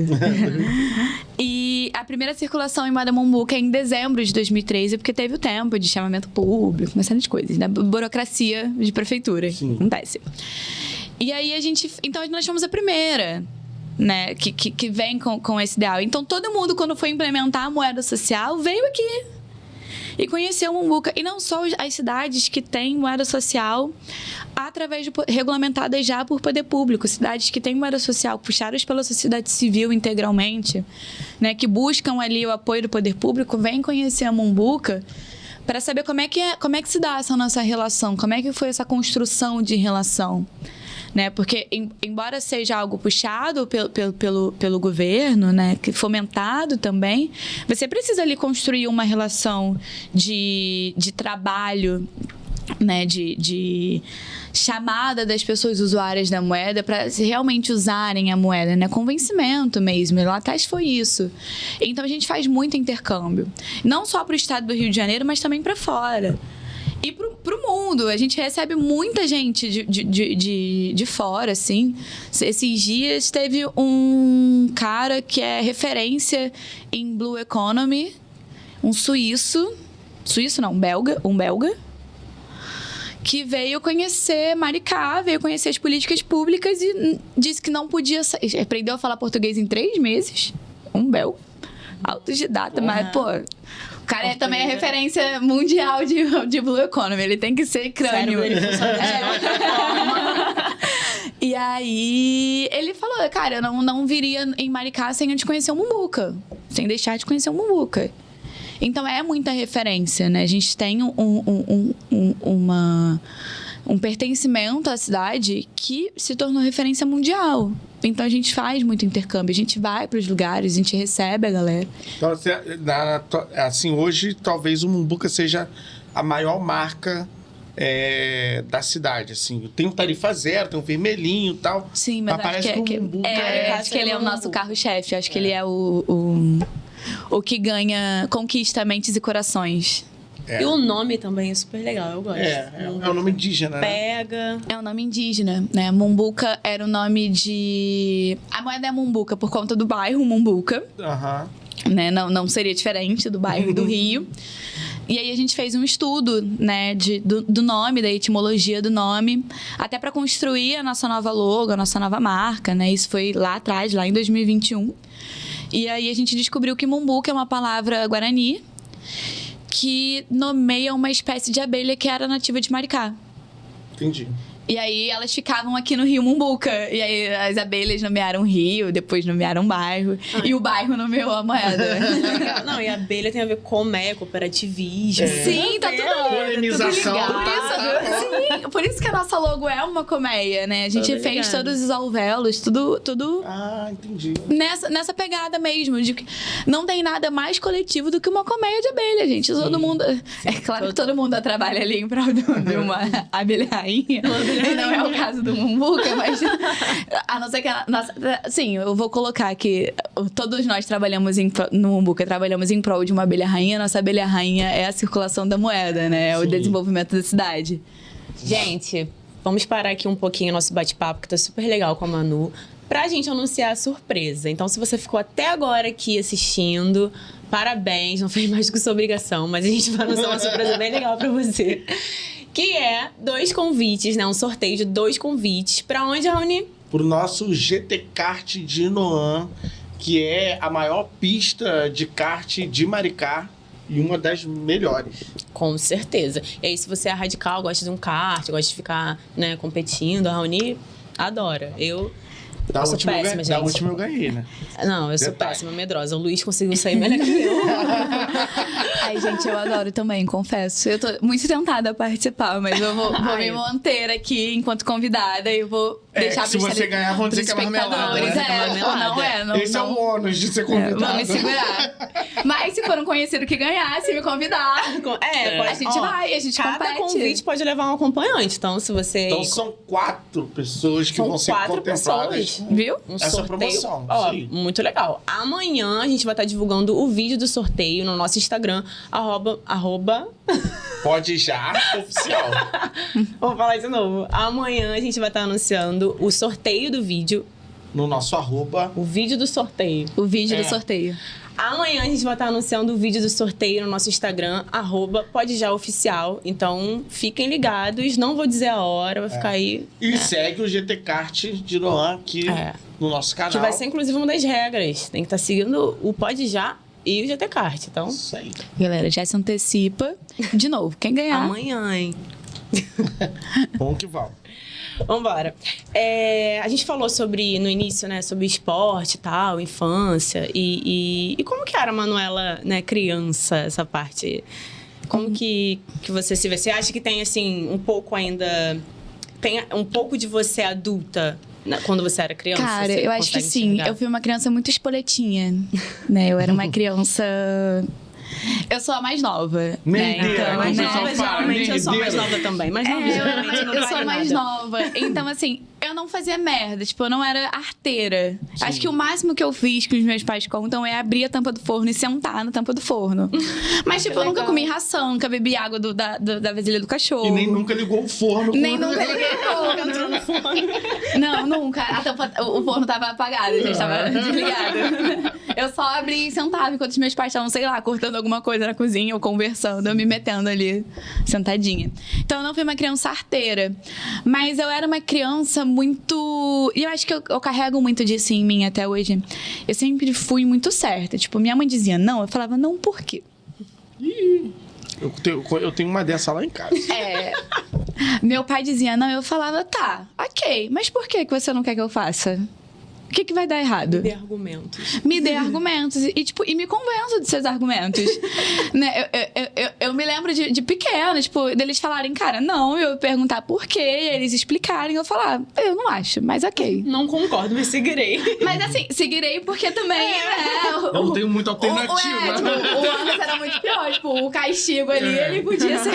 C: E a primeira circulação em moeda Mumbuca é em dezembro de 2013, porque teve o tempo de chamamento público, uma série de coisas, né? Burocracia de prefeitura. Sim. Acontece. E aí então nós fomos a primeira, né? Que vem com esse ideal. Então todo mundo, quando foi implementar a moeda social, veio aqui e conheceu Mumbuca. E não só as cidades que têm moeda social regulamentadas já por poder público, cidades que têm moeda social puxadas pela sociedade civil integralmente, né, que buscam ali o apoio do poder público, vêm conhecer a Mumbuca para saber como é que se dá essa nossa relação, como é que foi essa construção de relação. Né? Porque, embora seja algo puxado pelo governo, né? Que fomentado também, você precisa ali construir uma relação de trabalho, né? De chamada das pessoas usuárias da moeda para realmente usarem a moeda, né? Convencimento mesmo. Lá atrás foi isso. Então, a gente faz muito intercâmbio. Não só para o estado do Rio de Janeiro, mas também para fora. E pro mundo, a gente recebe muita gente de fora, assim. Esses dias teve um cara que é referência em Blue Economy, um suíço não, um belga, que veio conhecer Maricá, veio conhecer as políticas públicas e disse que não podia sair. Aprendeu a falar português em 3 meses, um belga, autodidata, mas, pô... O cara também é referência mundial de Blue Economy. Ele tem que ser crânio. Ele funciona de outra forma. E aí, ele falou, cara, eu não viria em Maricá sem antes conhecer o Mumbuca. Sem deixar de conhecer o Mumbuca. Então, é muita referência, né? A gente tem um pertencimento à cidade que se tornou referência mundial. Então, a gente faz muito intercâmbio. A gente vai para os lugares, a gente recebe a galera.
B: Então, assim, hoje, talvez o Mumbuca seja a maior marca da cidade, assim. Tem um tarifa zero, tem um vermelhinho e tal.
C: Sim, mas acho que ele é o nosso carro-chefe. Acho que ele é o que conquista mentes e corações.
A: E o nome também é super legal, eu gosto.
B: É um nome indígena, né?
C: É um nome indígena, né? Mumbuca era o nome de... A moeda é Mumbuca por conta do bairro Mumbuca. Né? Não seria diferente do bairro do Rio. E aí a gente fez um estudo, né, do nome, da etimologia do nome, até para construir a nossa nova logo, a nossa nova marca, né? Isso foi lá atrás, lá em 2021. E aí a gente descobriu que Mumbuca é uma palavra guarani que nomeia uma espécie de abelha que era nativa de Maricá.
B: Entendi.
C: E aí elas ficavam aqui no Rio Mumbuca. E aí as abelhas nomearam o rio, depois nomearam o bairro. E o bairro nomeou a moeda.
A: Não, e a abelha tem a ver com comércio, cooperativismo.
C: Sim, tá tudo
B: polinização.
C: Sim, por isso que a nossa logo é uma colmeia, né? A gente fez todos os alvéolos, tudo
B: entendi.
C: Nessa pegada mesmo, de que não tem nada mais coletivo do que uma colmeia de abelha, gente. Todo mundo... É claro que todo mundo trabalha ali em prol de uma abelha rainha. E não é o caso do Mumbuca, mas... A não ser que sim, eu vou colocar aqui. Todos nós trabalhamos no Mumbuca, trabalhamos em prol de uma abelha rainha. Nossa abelha rainha é a circulação da moeda, né? É o desenvolvimento da cidade.
A: Gente, vamos parar aqui um pouquinho o nosso bate-papo, que tá super legal com a Manu. pra gente anunciar a surpresa. Então, se você ficou até agora aqui assistindo, parabéns, não fez mais do que sua obrigação, mas a gente vai anunciar uma surpresa bem legal pra você. Que é 2 convites, né? Um sorteio de 2 convites. Pra onde, Raoni?
B: Pro nosso GT Kart de Noan, que é a maior pista de kart de Maricá e uma das melhores.
A: Com certeza. E aí, se você é radical, gosta de um kart, gosta de ficar, né, competindo, a Raoni adora. Eu sou péssima, gente.
B: Da última eu ganhei, né?
A: Não, eu sou péssima, medrosa. O Luiz conseguiu sair melhor que eu.
C: Ai, gente, eu adoro também, confesso. Eu tô muito tentada a participar, mas eu vou me manter aqui enquanto convidada e eu vou deixar
B: se você ganhar, vão dizer que é marmelada, né?
C: Não
B: Esse é o ônus de ser convidado.
C: Vamos me segurar. Mas se for um conhecido que ganhar, se me convidar, a gente vai, a gente
A: cada
C: compete.
A: convite pode levar um acompanhante. Então, se você...
B: Então, são 4 pessoas que vão ser contempladas.
C: Viu?
B: Essa
A: sorteio.
B: promoção.
A: Ó,
B: sim.
A: muito legal. Amanhã a gente vai estar divulgando o vídeo do sorteio no nosso Instagram, arroba...
B: Pode já, oficial.
A: Vou falar de novo. Amanhã a gente vai estar anunciando o sorteio do vídeo.
B: No nosso arroba.
A: O vídeo do sorteio.
C: O vídeo do sorteio.
A: Amanhã a gente vai estar anunciando o vídeo do sorteio no nosso Instagram, @podejaoficial. Então, fiquem ligados. Não vou dizer a hora, vai ficar aí.
B: E segue o GT Kart de Noan aqui no nosso canal.
A: Que vai ser, inclusive, uma das regras. Tem que estar seguindo o Pode Já e o GT Kart. Então,
B: Isso aí.
C: Galera, já se antecipa. De novo, quem ganhar?
A: Amanhã, hein?
B: Bom que vale.
A: Vambora. A gente falou no início, né, sobre esporte e tal, infância. E como que era a Manuela, né, criança, essa parte? Como que você se vê? Você acha que tem, assim, um pouco ainda... Tem um pouco de você adulta quando você era criança?
C: Cara,
A: você
C: eu acho que
A: consegue
C: sim.
A: enxergar?
C: Eu fui uma criança muito espoletinha, né? Eu era uma criança... Eu sou a mais nova.
B: Mendeira,
C: né?
B: então,
C: Então,
A: Geralmente eu sou a mais nova também. Mas não, geralmente não
C: eu
A: vale
C: sou mais
A: nada.
C: nova. Então, assim, eu não fazia merda. Tipo, eu não era arteira.
B: Sim.
C: Acho que o máximo que eu fiz, que os meus pais contam, é abrir a tampa do forno e sentar na tampa do forno. Mas, tipo, eu nunca comi ração, nunca bebi água da vasilha do cachorro.
B: E nem nunca ligou o forno.
C: Nem nunca liguei o forno. Não, nunca. O forno tava apagado, a gente tava desligado. Eu só abri e sentava enquanto os meus pais estavam, sei lá, cortando alguma coisa na cozinha ou conversando, eu me metendo ali, sentadinha. Então, eu não fui uma criança arteira. Mas eu era uma criança muito... E eu acho que eu carrego muito disso em mim até hoje. Eu sempre fui muito certa. Tipo, minha mãe dizia não, eu falava não, por quê?
B: Eu tenho uma dessa lá em casa.
C: Meu pai dizia não, eu falava tá, ok. Mas por que você não quer que eu faça? O que vai dar errado?
A: Dê argumentos.
C: Me dê argumentos. E me convenço de seus argumentos. Né? Eu me lembro de pequena, tipo, deles falarem, cara, não, eu perguntar por quê, eles explicarem, eu falar, eu não acho, mas ok.
A: Não concordo, mas seguirei.
C: Mas assim, seguirei porque também, né?
B: Eu não tenho muita alternativa.
C: O Anderson era muito pior, tipo, o castigo ali, ele podia ser...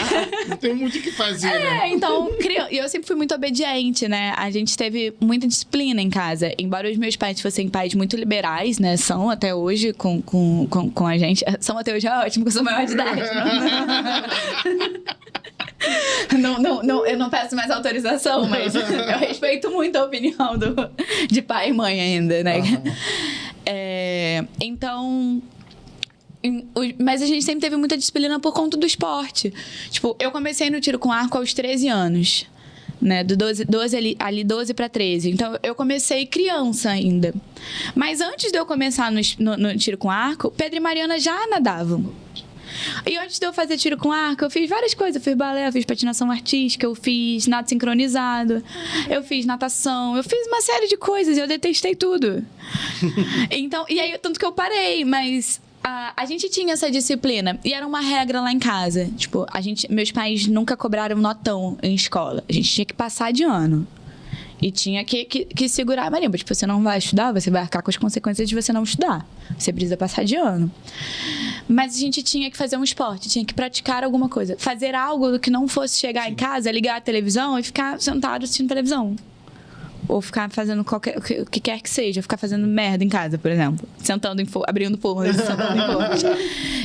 B: Não tem muito o que fazer, né?
C: Então, e eu sempre fui muito obediente, né? A gente teve muita disciplina em casa, embora os meus pais fossem pais muito liberais, né? São até hoje com a gente. São até hoje é ótimo, porque eu sou maior de idade. Eu não peço mais autorização, mas eu respeito muito a opinião de pai e mãe ainda, né? Então... Mas a gente sempre teve muita disciplina por conta do esporte. Tipo, eu comecei no tiro com arco aos 13 anos. Né, do 12 para 13. Então, eu comecei criança ainda. Mas antes de eu começar no tiro com arco, Pedro e Mariana já nadavam. E antes de eu fazer tiro com arco, eu fiz várias coisas. Eu fiz balé, eu fiz patinação artística, eu fiz nado sincronizado, eu fiz natação, eu fiz uma série de coisas e eu detestei tudo. Então, e aí, tanto que eu parei, mas... A gente tinha essa disciplina e era uma regra lá em casa. Tipo, meus pais nunca cobraram notão em escola. A gente tinha que passar de ano. E tinha que segurar a marimba. Tipo, você não vai estudar, você vai arcar com as consequências de você não estudar. Você precisa passar de ano. Mas a gente tinha que fazer um esporte, tinha que praticar alguma coisa. Fazer algo do que não fosse chegar em casa, ligar a televisão e ficar sentado assistindo televisão. ou ficar fazendo o que quer que seja, ficar fazendo merda em casa, por exemplo. Sentando abrindo forno, sentando em forno.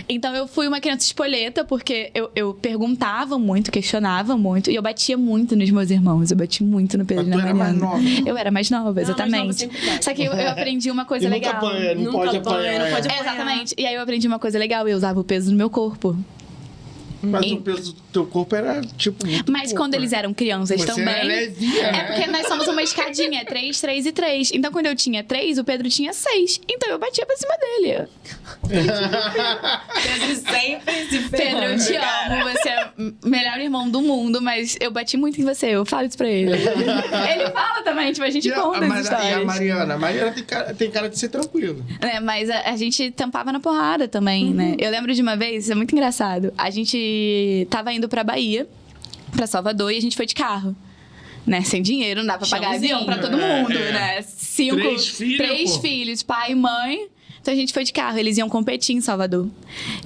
C: Então eu fui uma criança espoleta, porque eu perguntava muito, questionava muito, e eu batia muito nos meus irmãos. Eu bati muito no Pedro e na Mariana. Eu era mais nova, exatamente. Só que eu aprendi uma coisa legal.
B: Nunca apanha, não pode apanhar.
C: Exatamente. E aí eu aprendi uma coisa legal, eu usava o peso no meu corpo.
B: Mas o peso do teu corpo era, tipo, muito
C: Mas quando eles eram crianças
B: Você
C: também...
B: era levinha, né?
C: porque nós somos uma escadinha, 3, 3 e 3. Então, quando eu tinha 3, o Pedro tinha 6. Então, eu batia pra cima dele.
A: Pedro sempre se ferrando.
C: Pedro, eu te amo. Você é o melhor irmão do mundo, mas eu bati muito em você. Eu falo isso pra ele. Ele fala também, tipo, a gente conta as histórias.
B: E a Mariana? A Mariana tem cara de ser tranquila.
C: Mas a gente tampava na porrada também, né? Eu lembro de uma vez, isso é muito engraçado. A gente tava indo pra Bahia, pra Salvador, e a gente foi de carro. Né? Sem dinheiro, não dá pra pagar avião pra todo mundo, né? 3 filhos, pai e mãe. Então a gente foi de carro, eles iam competir em Salvador.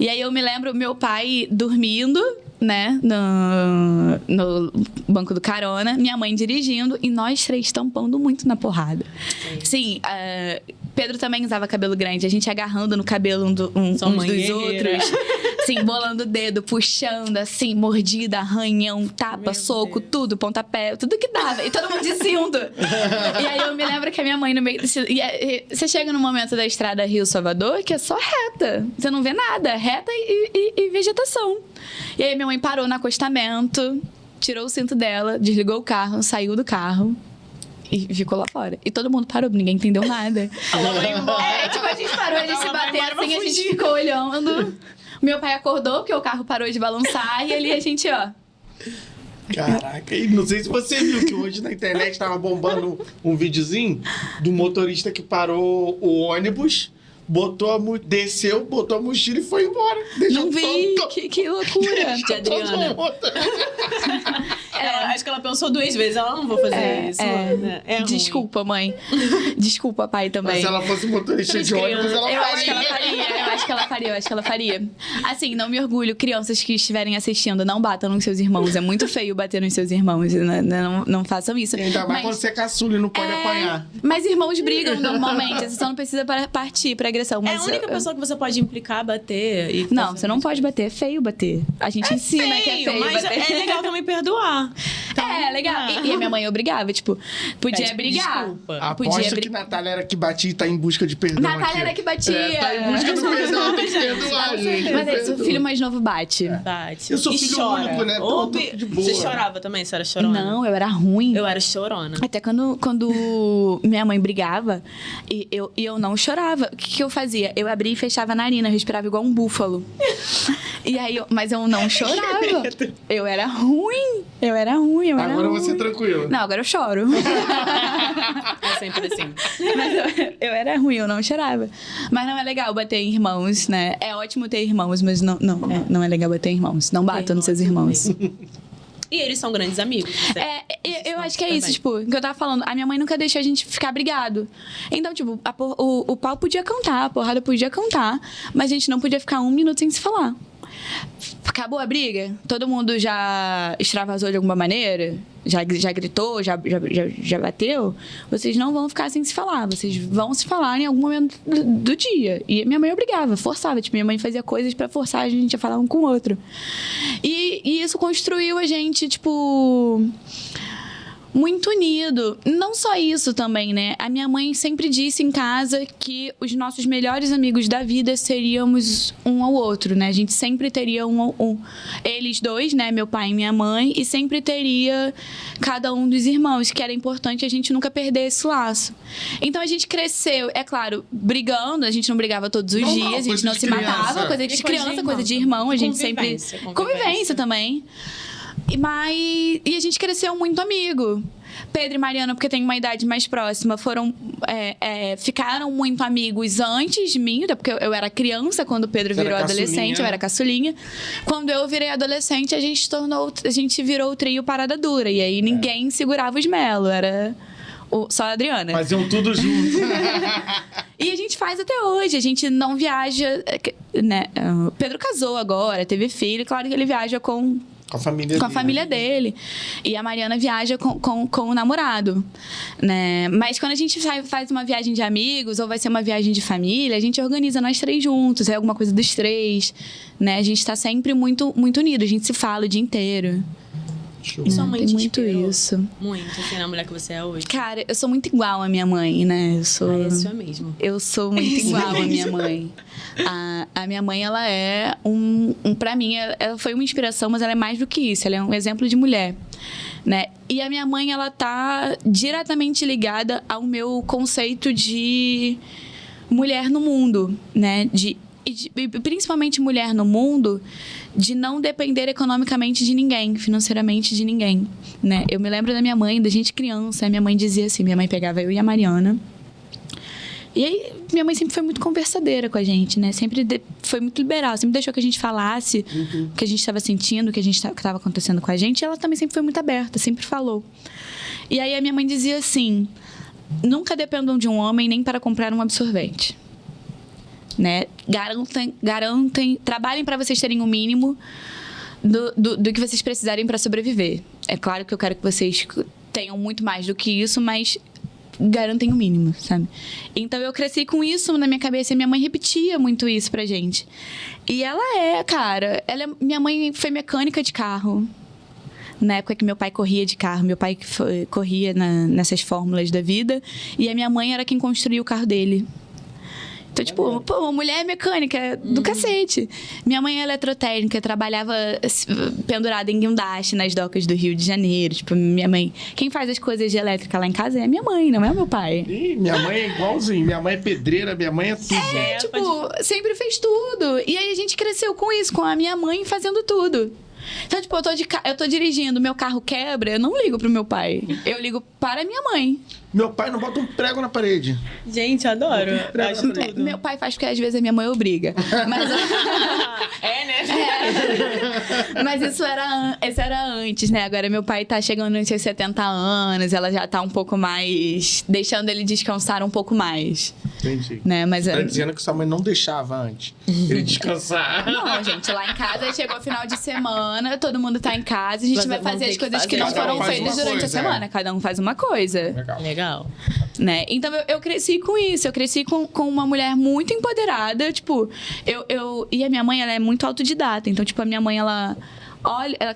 C: E aí eu me lembro, meu pai dormindo, né, no banco do carona, minha mãe dirigindo e nós 3 tampando muito na porrada. Sim, Pedro também usava cabelo grande, a gente agarrando no cabelo uns dos outros. Assim, bolando o dedo, puxando, assim, mordida, arranhão, tapa, soco, tudo, pontapé, tudo que dava. E todo mundo dizendo. E aí eu me lembro que a minha mãe no meio desse... Você chega no momento da estrada Rio-Salvador que é só reta. Você não vê nada, reta e vegetação. E aí minha mãe parou no acostamento, tirou o cinto dela, desligou o carro, saiu do carro. E ficou lá fora. E todo mundo parou, ninguém entendeu nada. Tipo, a gente parou, a gente se bateu assim, a gente ficou olhando. Meu pai acordou, porque o carro parou de balançar. E ali a gente, ó...
B: Caraca, e não sei se você viu que hoje na internet tava bombando um videozinho do motorista que parou o ônibus, desceu, botou a mochila e foi embora.
C: Não vi, que loucura.
A: De Adriana. Acho que ela pensou 2 vezes, ela não vou fazer isso.
C: Desculpa, mãe. Desculpa, pai, também.
B: Mas se ela fosse motorista de ônibus, ela faria.
C: Eu acho que ela faria. Assim, não me orgulho. Crianças que estiverem assistindo, não batam nos seus irmãos. É muito feio bater nos seus irmãos. Não façam isso.
B: E ainda mais quando você é caçula e não pode apanhar.
C: Mas irmãos brigam normalmente. Você só não precisa partir pra agressão. Mas
A: é a única pessoa que você pode implicar, bater.
C: Não, você não pode bater. É feio bater. A gente ensina que é feio
A: mas
C: bater.
A: é legal também perdoar. Então,
C: é legal. E a minha mãe obrigava, tipo, podia brigar.
A: Desculpa.
B: Aposto que Natália era que batia e tá em busca de perdão.
C: Natália era que batia.
B: Tá em busca do perdão, tem que perdoar, gente.
C: Mas aí, seu filho mais novo bate.
A: Bate.
B: Eu sou filho único, né? Tô de boa.
A: Você chorava também? Você era chorona?
C: Não, eu era ruim.
A: Eu era chorona.
C: Até quando minha mãe brigava e eu não chorava. O que eu fazia? Eu abria e fechava a narina, eu respirava igual um búfalo. E aí, mas eu não chorava. Eu era ruim.
B: Agora você é tranquila.
C: Não, agora eu choro.
A: É sempre assim.
C: Mas eu era ruim, eu não chorava. Mas não é legal bater em irmãos, né? É ótimo ter irmãos, mas não é legal bater em irmãos. Não batam nos seus irmãos.
A: E eles são grandes amigos.
C: Eu acho que é isso, tipo, que eu tava falando. A minha mãe nunca deixou a gente ficar brigado. Então, tipo, o pau podia cantar, a porrada podia cantar, mas a gente não podia ficar 1 minuto sem se falar. Acabou a briga? Todo mundo já extravasou de alguma maneira? Já gritou? Já bateu? Vocês não vão ficar sem se falar. Vocês vão se falar em algum momento do dia. E minha mãe obrigava, forçava. Tipo, minha mãe fazia coisas pra forçar a gente a falar um com o outro. E isso construiu a gente, tipo... muito unido. Não só isso também, né? A minha mãe sempre disse em casa que os nossos melhores amigos da vida seríamos um ao outro, né? A gente sempre teria eles dois, né? Meu pai e minha mãe. E sempre teria cada um dos irmãos, que era importante a gente nunca perder esse laço. Então, a gente cresceu, é claro, brigando. A gente não brigava todos os dias. A gente não se matava. Coisa de criança, coisa de irmão. A gente sempre... Convivência também. E a gente cresceu muito amigo. Pedro e Mariana, porque tem uma idade mais próxima, ficaram muito amigos antes de mim, porque eu era criança quando o Pedro virou adolescente, eu era caçulinha. Quando eu virei adolescente, a gente virou o trio Parada Dura. E aí ninguém segurava os Melo, era só a Adriana.
B: Faziam tudo junto.
C: E a gente faz até hoje, a gente não viaja, né? O Pedro casou agora, teve filho, claro que ele viaja com
B: Com a família
C: com a
B: dele.
C: família dele. E a Mariana viaja com o namorado, né? Mas quando a gente faz uma viagem de amigos ou vai ser uma viagem de família, a gente organiza nós 3 juntos, é alguma coisa dos 3, né? A gente tá sempre muito, muito unido, a gente se fala o dia inteiro.
B: Show.
A: E sua mãe
C: Tem
A: te
C: muito
A: inspirou
C: isso.
A: muito, assim, na mulher que você é hoje?
C: Cara, eu sou muito igual à minha mãe, né?
A: Isso é mesmo.
C: Eu sou muito igual à minha mãe. A minha mãe, ela é pra mim, ela foi uma inspiração, mas ela é mais do que isso. Ela é um exemplo de mulher, né? E a minha mãe, ela tá diretamente ligada ao meu conceito de mulher no mundo, né? E principalmente mulher no mundo, de não depender economicamente de ninguém, financeiramente de ninguém, né? Eu me lembro da minha mãe, da gente criança, a minha mãe dizia assim, minha mãe pegava eu e a Mariana. E aí, minha mãe sempre foi muito conversadeira com a gente, né? Sempre foi muito liberal, sempre deixou que a gente falasse o que a gente estava sentindo, o que estava acontecendo com a gente. E ela também sempre foi muito aberta, sempre falou. E aí, a minha mãe dizia assim, nunca dependam de um homem nem para comprar um absorvente. Né? Garantem, trabalhem para vocês terem o mínimo do que vocês precisarem para sobreviver. É claro que eu quero que vocês tenham muito mais do que isso, mas garantem o mínimo, sabe? Então eu cresci com isso na minha cabeça e minha mãe repetia muito isso pra gente. E minha mãe foi mecânica de carro. Na época que meu pai corria de carro, meu pai corria nessas fórmulas da vida, e a minha mãe era quem construía o carro dele. Então, tipo, uma mulher mecânica do cacete. Minha mãe é eletrotécnica, trabalhava pendurada em guindaste nas docas do Rio de Janeiro. Tipo, minha mãe... Quem faz as coisas de elétrica lá em casa é a minha mãe, não é o meu pai.
B: Ih, minha mãe é igualzinho. Minha mãe é pedreira, minha mãe é tudo.
C: Sempre fez tudo. E aí a gente cresceu com isso, com a minha mãe fazendo tudo. Então, tipo, eu tô dirigindo, meu carro quebra, eu não ligo pro meu pai. Eu ligo para a minha mãe.
B: Meu pai não bota um prego na parede.
A: Gente, adoro. Acho tudo.
C: Meu pai faz porque às vezes a minha mãe obriga. Mas...
A: né?
C: Mas isso era antes, né? Agora meu pai tá chegando nos seus 70 anos, ela já tá um pouco mais... Deixando ele descansar um pouco mais.
B: Entendi.
C: Né? Mas
B: Tá dizendo que sua mãe não deixava antes ele descansar.
C: Não, gente, lá em casa chegou final de semana, todo mundo tá em casa, a gente vai fazer as coisas que não foram feitas durante a semana. Cada um faz uma coisa.
A: Legal.
C: Né? Então eu cresci com isso, eu cresci com uma mulher muito empoderada, tipo, e a minha mãe, ela é muito autodidata, então, tipo, a minha mãe, ela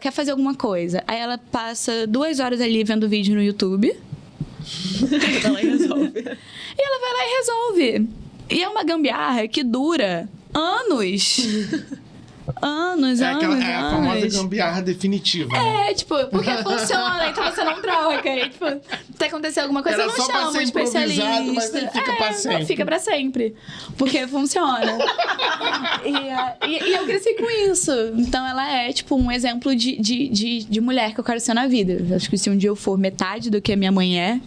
C: quer fazer alguma coisa, aí ela passa 2 horas ali vendo vídeo no YouTube.
A: Ela resolve.
C: E ela vai lá e resolve. E é uma gambiarra que dura anos. Anos.
B: É a famosa gambiarra definitiva.
C: É, tipo, porque funciona, então você não troca. E, tipo, se acontecer alguma coisa,
B: Era
C: você não
B: só pra
C: chama
B: ser
C: um especialista.
B: improvisado, mas ele fica pra sempre.
C: Fica pra sempre. Porque funciona. E eu cresci com isso. Então ela é, tipo, um exemplo de mulher que eu quero ser na vida. Eu acho que se um dia eu for metade do que a minha mãe é,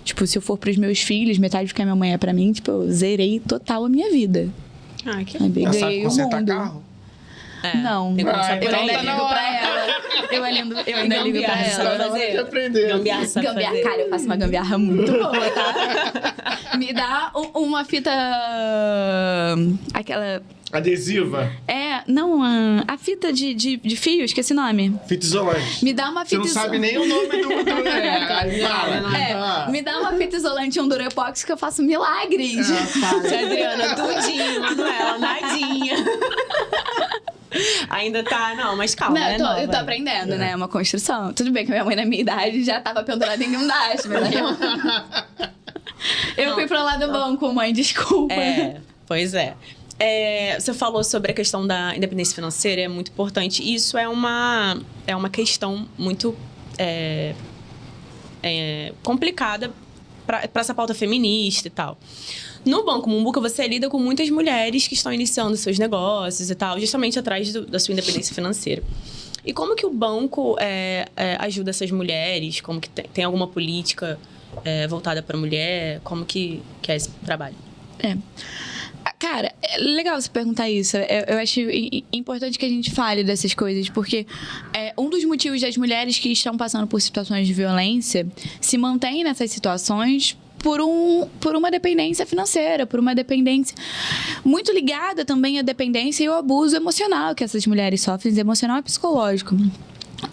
C: tipo, se eu for pros meus filhos, metade do que a minha mãe é pra mim, tipo, eu zerei total a minha vida.
A: Ah, que
C: Sabe?
B: Ela sabe
C: Ganhei o
B: consertar
C: mundo.
B: carro?
C: Não.
A: Tem como saber.
C: Eu ainda
B: tá na
C: ligo
B: hora.
C: pra ela. Eu ainda ligo pra
A: Gambiarra,
C: ela.
A: sabe fazer?
B: De aprender.
A: Gambiarra, sabe
C: Gambiarra,
A: fazer?
C: cara, eu faço uma gambiarra muito boa, tá? Me dá uma fita... Aquela...
B: Adesiva?
C: Não, a fita de fio, esqueci o nome.
B: Fita isolante.
C: Me dá uma
B: Você
C: fita...
B: não sabe nem o nome do... Aí fala.
C: Me dá uma fita isolante e um Durepox que eu faço milagres.
A: Adriana, tudinho, Manuela, nadinha. Ainda tá... Não, mas calma,
C: Não,
A: né? Nova.
C: eu tô aprendendo, né? É uma construção. Tudo bem que minha mãe, na minha idade, já tava pendurada em guindaste, mas aí eu fui pro lado do banco, mãe, desculpa.
A: Pois é. Você falou sobre a questão da independência financeira, é muito importante. Isso é uma questão muito complicada para essa pauta feminista e tal. No Banco Mumbuca, você lida com muitas mulheres que estão iniciando seus negócios e tal, justamente atrás da sua independência financeira. E como que o banco ajuda essas mulheres? Como que tem alguma política voltada para a mulher? Como que é esse trabalho?
C: Cara, é legal você perguntar isso. Eu acho importante que a gente fale dessas coisas, porque um dos motivos das mulheres que estão passando por situações de violência se mantém nessas situações por uma dependência financeira, por uma dependência muito ligada também à dependência e ao abuso emocional que essas mulheres sofrem, emocional e psicológico.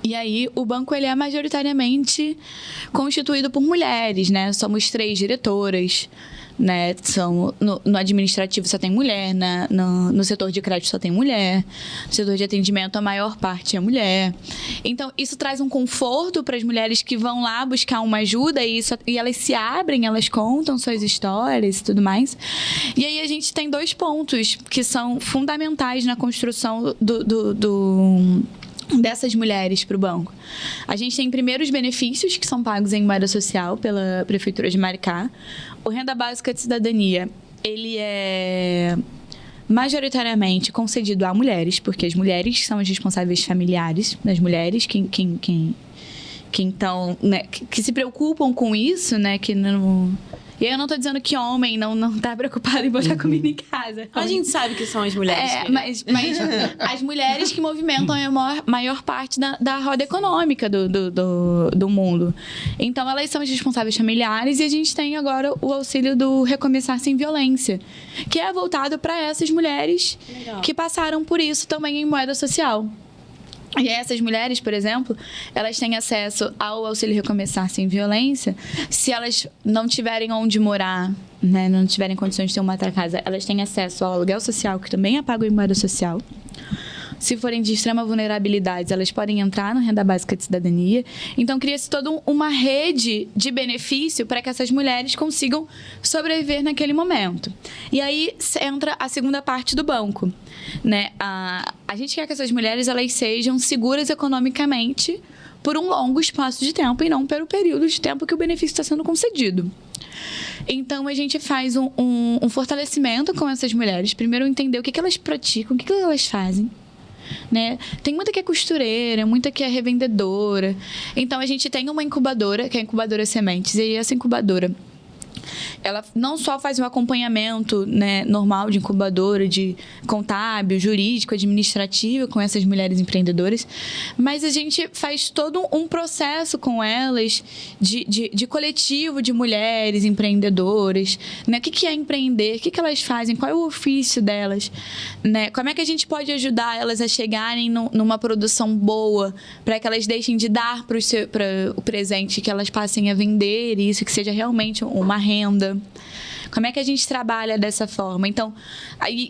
C: E aí, o banco ele é majoritariamente constituído por mulheres, né? Somos 3 diretoras, né? No administrativo só tem mulher, no setor de crédito só tem mulher, no setor de atendimento a maior parte é mulher. Então, isso traz um conforto para as mulheres que vão lá buscar uma ajuda e elas se abrem, elas contam suas histórias e tudo mais. E aí, a gente tem 2 pontos que são fundamentais na construção dessas mulheres para o banco. A gente tem primeiro os benefícios que são pagos em moeda social pela Prefeitura de Maricá. O Renda Básica de Cidadania, ele é majoritariamente concedido a mulheres, porque as mulheres são as responsáveis familiares das mulheres que então, né, que se preocupam com isso, né, que não... E aí eu não tô dizendo que homem não tá preocupado em botar comida em casa.
A: A gente sabe que são as mulheres.
C: Mas as mulheres que movimentam a maior parte da roda econômica do mundo. Então, elas são as responsáveis familiares e a gente tem agora o auxílio do Recomeçar Sem Violência, que é voltado para essas mulheres que passaram por isso também em moeda social. E essas mulheres, por exemplo, elas têm acesso ao auxílio Recomeçar Sem Violência. Se elas não tiverem onde morar, né, não tiverem condições de ter uma outra casa, elas têm acesso ao aluguel social, que também é pago em moeda social. Se forem de extrema vulnerabilidade, elas podem entrar no Renda Básica de Cidadania. Então, cria-se toda uma rede de benefício para que essas mulheres consigam sobreviver naquele momento. E aí entra a segunda parte do banco, né? A gente quer que essas mulheres elas sejam seguras economicamente por um longo espaço de tempo e não pelo período de tempo que o benefício está sendo concedido. Então, a gente faz um fortalecimento com essas mulheres. Primeiro, entender o que elas praticam, o que elas fazem. Né? Tem muita que é costureira, muita que é revendedora. Então, a gente tem uma incubadora, que é a Incubadora Sementes. E essa incubadora, ela não só faz um acompanhamento, né, normal de incubadora, de contábil, jurídico, administrativo com essas mulheres empreendedoras, mas a gente faz todo um processo com elas de coletivo de mulheres empreendedoras, né? O que é empreender, o que elas fazem, qual é o ofício delas, né? Como é que a gente pode ajudar elas a chegarem numa produção boa, para que elas deixem de dar para o presente, que elas passem a vender isso, que seja realmente uma renda. Como é que a gente trabalha dessa forma? Então, aí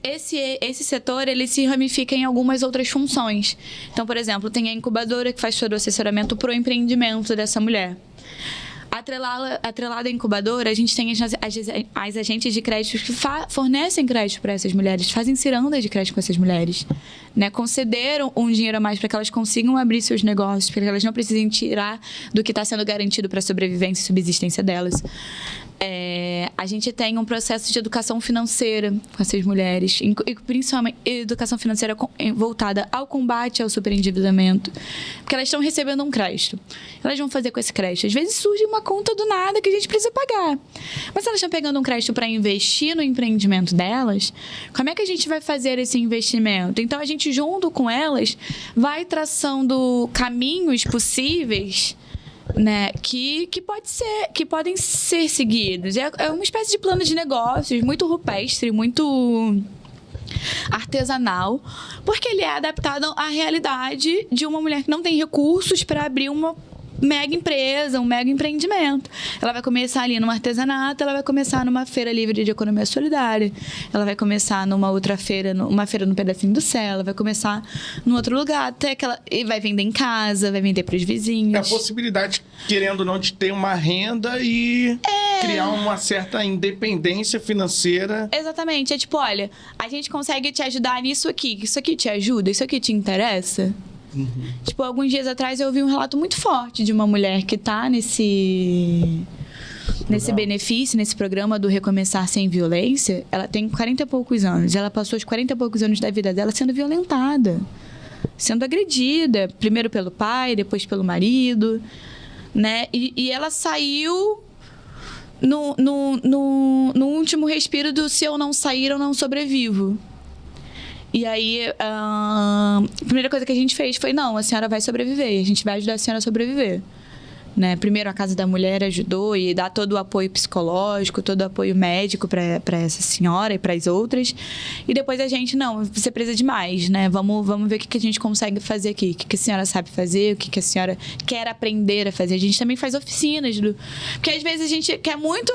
C: esse setor, ele se ramifica em algumas outras funções. Então, por exemplo, tem a incubadora que faz todo o assessoramento pro empreendimento dessa mulher. Atrelada à incubadora, a gente tem as agentes de crédito que fornecem crédito para essas mulheres, fazem cirandas de crédito com essas mulheres, né? Concederam um dinheiro a mais para que elas consigam abrir seus negócios, para que elas não precisem tirar do que está sendo garantido para a sobrevivência e subsistência delas. A gente tem um processo de educação financeira com essas mulheres, e principalmente educação financeira voltada ao combate ao superendividamento, porque elas estão recebendo um crédito. Elas vão fazer com esse crédito. Às vezes surge uma conta do nada que a gente precisa pagar. Mas se elas estão pegando um crédito para investir no empreendimento delas, como é que a gente vai fazer esse investimento? Então, a gente, junto com elas, vai traçando caminhos possíveis, né, que podem ser seguidos. É uma espécie de plano de negócios muito rupestre, muito artesanal, porque ele é adaptado à realidade de uma mulher que não tem recursos para abrir uma mega empresa, um mega empreendimento. Ela vai começar ali num artesanato, ela vai começar numa feira livre de economia solidária, ela vai começar numa outra feira, uma feira no pedacinho do céu, ela vai começar num outro lugar, até que ela vai vender em casa, vai vender para os vizinhos.
B: É a possibilidade, querendo ou não, de ter uma renda e criar uma certa independência financeira.
C: Exatamente. É tipo, olha, a gente consegue te ajudar nisso aqui, isso aqui te ajuda, isso aqui te interessa? Uhum. Tipo, alguns dias atrás eu ouvi um relato muito forte de uma mulher que tá nesse benefício, nesse programa do Recomeçar Sem Violência. Ela tem 40 e poucos anos. Ela passou os 40 e poucos anos da vida dela sendo violentada, sendo agredida, primeiro pelo pai, depois pelo marido, né? E ela saiu no último respiro do se eu não sair, eu não sobrevivo. E aí, a primeira coisa que a gente fez foi, não, a senhora vai sobreviver, a gente vai ajudar a senhora a sobreviver. né? Primeiro a Casa da Mulher ajudou e dá todo o apoio psicológico, todo o apoio médico para essa senhora e para as outras. E depois a gente, não, você precisa de mais, né? Vamos ver o que a gente consegue fazer aqui. O que a senhora sabe fazer, o que a senhora quer aprender a fazer. A gente também faz oficinas. Porque às vezes a gente quer muito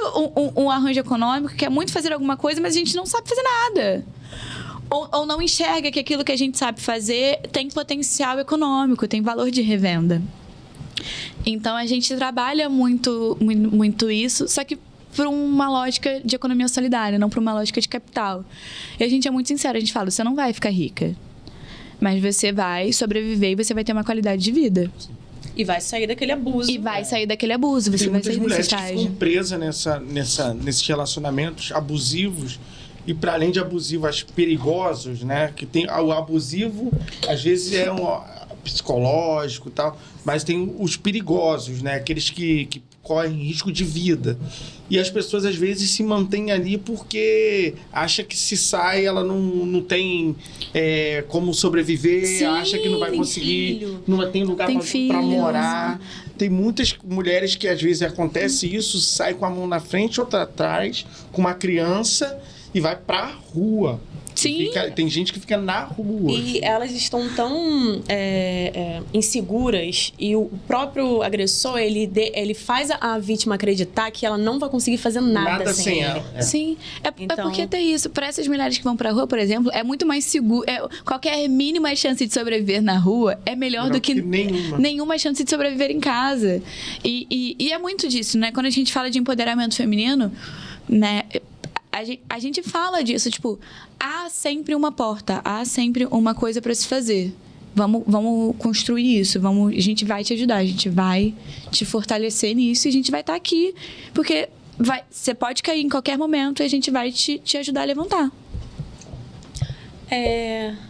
C: um arranjo econômico, quer muito fazer alguma coisa, mas a gente não sabe fazer nada. Ou não enxerga que aquilo que a gente sabe fazer tem potencial econômico, tem valor de revenda. Então, a gente trabalha muito isso, só que por uma lógica de economia solidária, não por uma lógica de capital. E a gente é muito sincero, a gente fala, você não vai ficar rica, mas você vai sobreviver e você vai ter uma qualidade de vida.
A: E vai sair daquele abuso.
C: E vai sair daquele abuso, você vai sair desse estágio.
B: Tem muitas mulheres que ficam presas nesses relacionamentos abusivos. E para além de abusivos, perigosos, né? Que tem o abusivo, às vezes é psicológico e tal, mas tem os perigosos, né? Aqueles que correm risco de vida. E as pessoas, às vezes, se mantêm ali porque acha que se sai, ela não tem como sobreviver,
C: Sim,
B: acha que não vai conseguir, não tem lugar para morar. Tem muitas mulheres que, às vezes, acontece isso, sai com a mão na frente, outra atrás, com uma criança e vai pra rua.
C: Sim.
B: Tem gente que fica na rua.
A: E elas estão tão inseguras e o próprio agressor, ele faz a vítima acreditar que ela não vai conseguir fazer nada sem ela.
C: Sim.
A: Então...
C: É porque tem isso. Para essas mulheres que vão pra rua, por exemplo, é muito mais seguro. Qualquer mínima chance de sobreviver na rua é melhor do que nenhuma chance de sobreviver em casa. E é muito disso, né? Quando a gente fala de empoderamento feminino, né? A gente fala disso, tipo, há sempre uma porta, há sempre uma coisa para se fazer. Vamos construir isso, a gente vai te ajudar, a gente vai te fortalecer nisso e a gente vai estar aqui, porque você pode cair em qualquer momento e a gente vai te ajudar a levantar.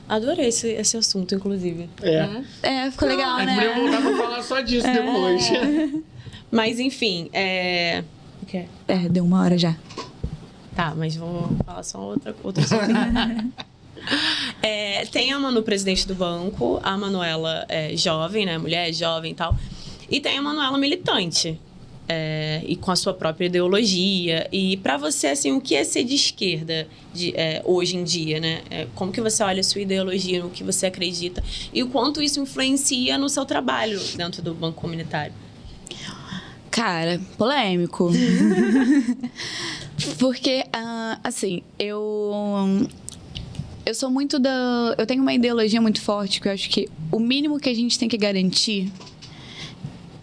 A: Adorei esse assunto, inclusive.
C: Ficou legal, né?
B: Eu vou voltar pra falar só disso depois.
A: Mas, enfim, o que é?
C: Deu 1 hora já.
A: Tá, mas vou falar só outra assunto. Tem a Manu, presidente do banco, a Manuela jovem, né? Mulher jovem e tal. E tem a Manuela militante. E com a sua própria ideologia. E para você, assim, o que é ser de esquerda hoje em dia, né? Como que você olha a sua ideologia, no que você acredita? E o quanto isso influencia no seu trabalho dentro do banco comunitário?
C: Cara, polêmico. Porque, assim, eu sou muito eu tenho uma ideologia muito forte, que eu acho que o mínimo que a gente tem que garantir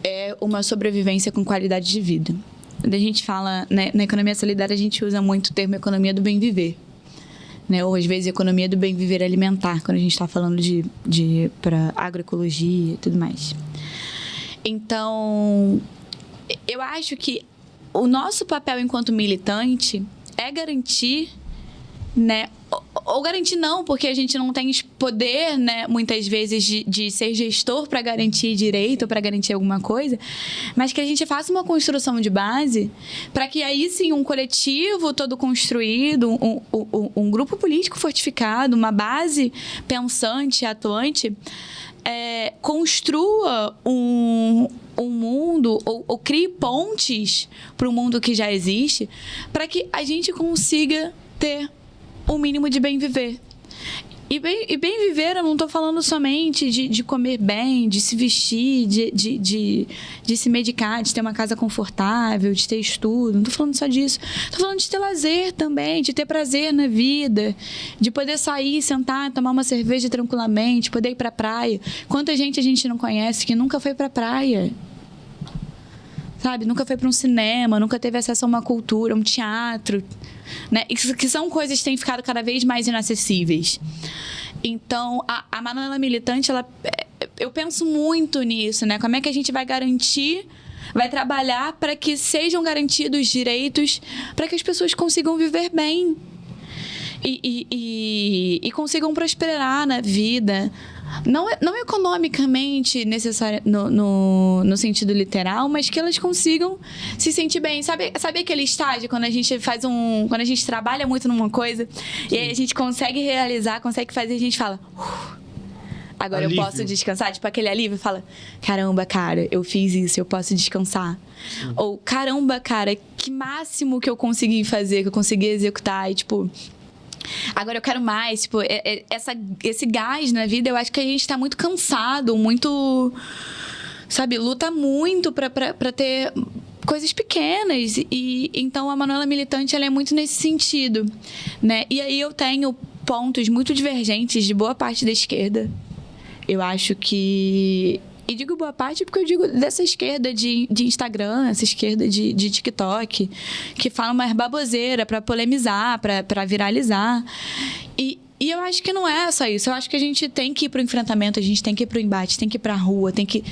C: é uma sobrevivência com qualidade de vida. Quando a gente fala, né, na economia solidária, a gente usa muito o termo economia do bem viver. Né? Ou, às vezes, economia do bem viver alimentar, quando a gente está falando para agroecologia e tudo mais. Então, eu acho que o nosso papel enquanto militante é garantir, né? Ou garantir não, porque a gente não tem poder, né, muitas vezes, de ser gestor para garantir direito, para garantir alguma coisa, mas que a gente faça uma construção de base para que aí sim um coletivo todo construído, um grupo político fortificado, uma base pensante, atuante, construa um mundo ou crie pontes para o mundo que já existe, para que a gente consiga ter um mínimo de bem viver. E bem viver, eu não estou falando somente de comer bem, de se vestir, de se medicar, de ter uma casa confortável, de ter estudo. Não estou falando só disso. Estou falando de ter lazer também, de ter prazer na vida, de poder sair, sentar, tomar uma cerveja tranquilamente, poder ir para a praia. Quanta gente a gente não conhece que nunca foi para a praia? Sabe? Nunca foi para um cinema, nunca teve acesso a uma cultura, um teatro, né? Que são coisas que têm ficado cada vez mais inacessíveis. Então, a Manuela militante, eu penso muito nisso, né? Como é que a gente vai garantir, vai trabalhar para que sejam garantidos direitos, para que as pessoas consigam viver bem e consigam prosperar na vida. Não economicamente necessária no sentido literal, mas que elas consigam se sentir bem. Sabe aquele estágio quando a gente quando a gente trabalha muito numa coisa e aí a gente consegue realizar, consegue fazer, a gente fala, agora
B: Alívio.
C: eu posso descansar. Tipo, aquele alívio fala, caramba, cara, eu fiz isso, eu posso descansar. Ou, caramba, cara, que máximo que eu consegui fazer, que eu consegui executar. E, tipo, agora eu quero mais. Tipo, esse gás na vida, eu acho que a gente tá muito cansado, muito... Sabe, luta muito pra ter coisas pequenas. E então a Manuela Militante, ela é muito nesse sentido, né? E aí eu tenho pontos muito divergentes de boa parte da esquerda. Eu acho que... E digo boa parte porque eu digo dessa esquerda de Instagram, essa esquerda de TikTok, que fala mais baboseira pra polemizar, pra viralizar. E eu acho que não é só isso. Eu acho que a gente tem que ir pro enfrentamento, a gente tem que ir pro embate, tem que ir pra rua, tem que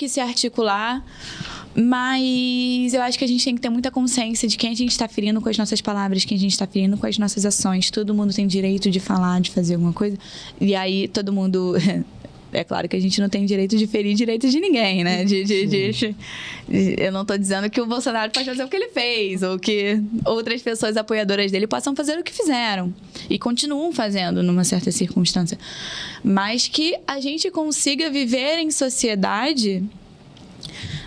C: se articular. Mas eu acho que a gente tem que ter muita consciência de quem a gente está ferindo com as nossas palavras, quem a gente está ferindo com as nossas ações. Todo mundo tem direito de falar, de fazer alguma coisa. E aí todo mundo... É claro que a gente não tem direito de ferir direitos de ninguém, né? Eu não tô dizendo que o Bolsonaro pode fazer o que ele fez, ou que outras pessoas apoiadoras dele possam fazer o que fizeram. E continuam fazendo numa certa circunstância. Mas que a gente consiga viver em sociedade,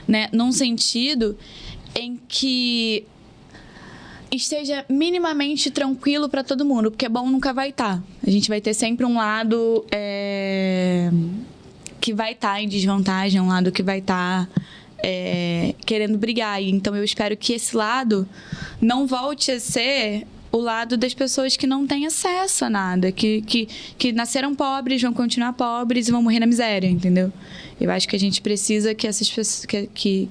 C: né? Num sentido em que esteja minimamente tranquilo para todo mundo, porque bom nunca vai estar. A gente vai ter sempre um lado que vai estar em desvantagem, um lado que vai estar querendo brigar. E então eu espero que esse lado não volte a ser o lado das pessoas que não têm acesso a nada, que nasceram pobres, vão continuar pobres e vão morrer na miséria, entendeu? Eu acho que a gente precisa que essas pessoas... que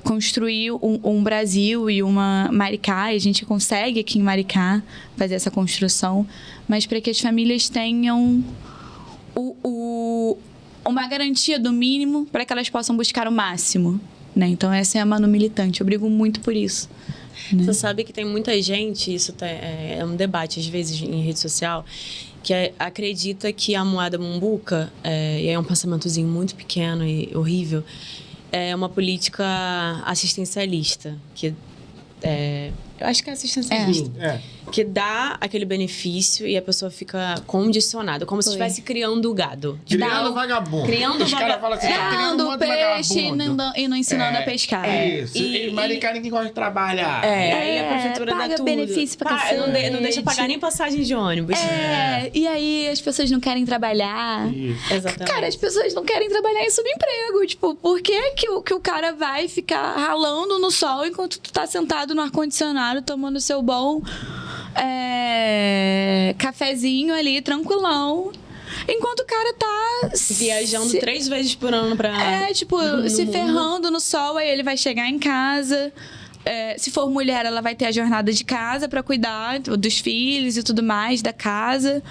C: construir um Brasil e uma Maricá, e a gente consegue aqui em Maricá fazer essa construção, mas para que as famílias tenham uma garantia do mínimo para que elas possam buscar o máximo, né? Então essa é a Manu Militante, eu brigo muito por isso. Né?
A: Você sabe que tem muita gente, isso é um debate às vezes em rede social, que acredita que a moeda mumbuca, e é um pensamentozinho muito pequeno e horrível, é uma política assistencialista, que eu acho que é assistencialista. Que dá aquele benefício e a pessoa fica condicionada, como se estivesse criando o gado.
B: Criando vagabundo.
A: Criando
B: Os caras falam assim, tá criando um monte de
C: peixe
B: vagabundo.
C: e não ensinando a pescar.
B: Isso. E Maricá ninguém gosta de trabalhar.
A: Aí a prefeitura
C: paga
A: dá tudo.
C: benefício pra cacete.
A: Não deixa pagar nem passagem de ônibus.
C: E aí as pessoas não querem trabalhar.
B: Isso.
A: Exatamente.
C: Cara, as pessoas não querem trabalhar em subemprego. Tipo, por que o cara vai ficar ralando no sol enquanto tu tá sentado no ar-condicionado tomando seu bom cafezinho ali, tranquilão, enquanto o cara tá...
A: Viajando 3 vezes por ano pra...
C: se ferrando no sol, aí ele vai chegar em casa... se for mulher, ela vai ter a jornada de casa para cuidar dos filhos e tudo mais, da casa.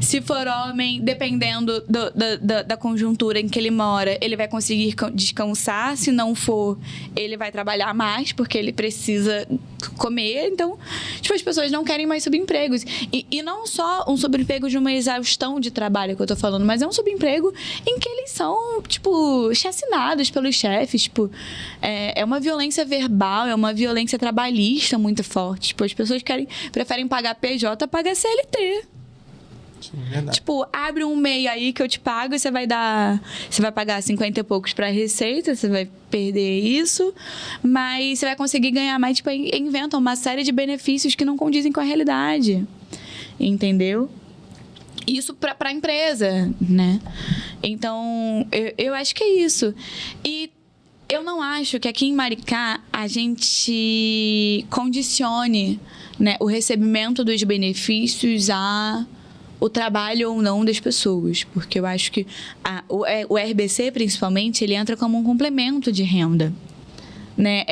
C: Se for homem, dependendo da conjuntura em que ele mora, ele vai conseguir descansar. Se não for, ele vai trabalhar mais, porque ele precisa comer. Então, tipo, as pessoas não querem mais subempregos. E não só um subemprego de uma exaustão de trabalho que eu tô falando, mas é um subemprego em que eles são, tipo, chacinados pelos chefes. Tipo, é uma violência verbal, é uma violência trabalhista muito forte. Tipo, as pessoas preferem pagar PJ a pagar CLT.
B: Verdade.
C: Tipo, abre um MEI aí que eu te pago e você vai pagar 50 e poucos pra receita, você vai perder isso, mas você vai conseguir ganhar mais, tipo, inventam uma série de benefícios que não condizem com a realidade, entendeu? Isso pra empresa, né? Então, eu acho que é isso. E eu não acho que aqui em Maricá a gente condicione, né, o recebimento dos benefícios o trabalho ou não das pessoas, porque eu acho que o RBC, principalmente, ele entra como um complemento de renda, né?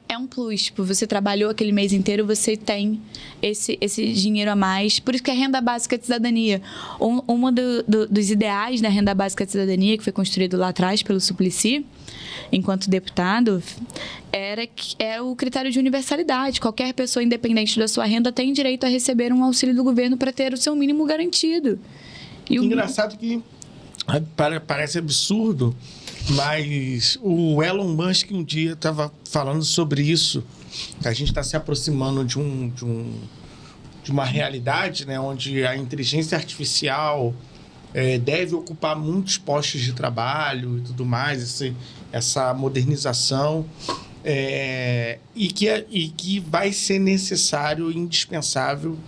C: É um plus, tipo, você trabalhou aquele mês inteiro, você tem esse dinheiro a mais, por isso que a renda básica de cidadania, uma dos ideais da renda básica de cidadania, que foi construído lá atrás pelo Suplicy, enquanto deputado, era o critério de universalidade. Qualquer pessoa, independente da sua renda, tem direito a receber um auxílio do governo para ter o seu mínimo garantido.
B: Engraçado que parece absurdo, mas o Elon Musk um dia estava falando sobre isso, que a gente está se aproximando de uma realidade, né, onde a inteligência artificial deve ocupar muitos postos de trabalho e tudo mais, essa modernização, e que vai ser necessário, indispensável,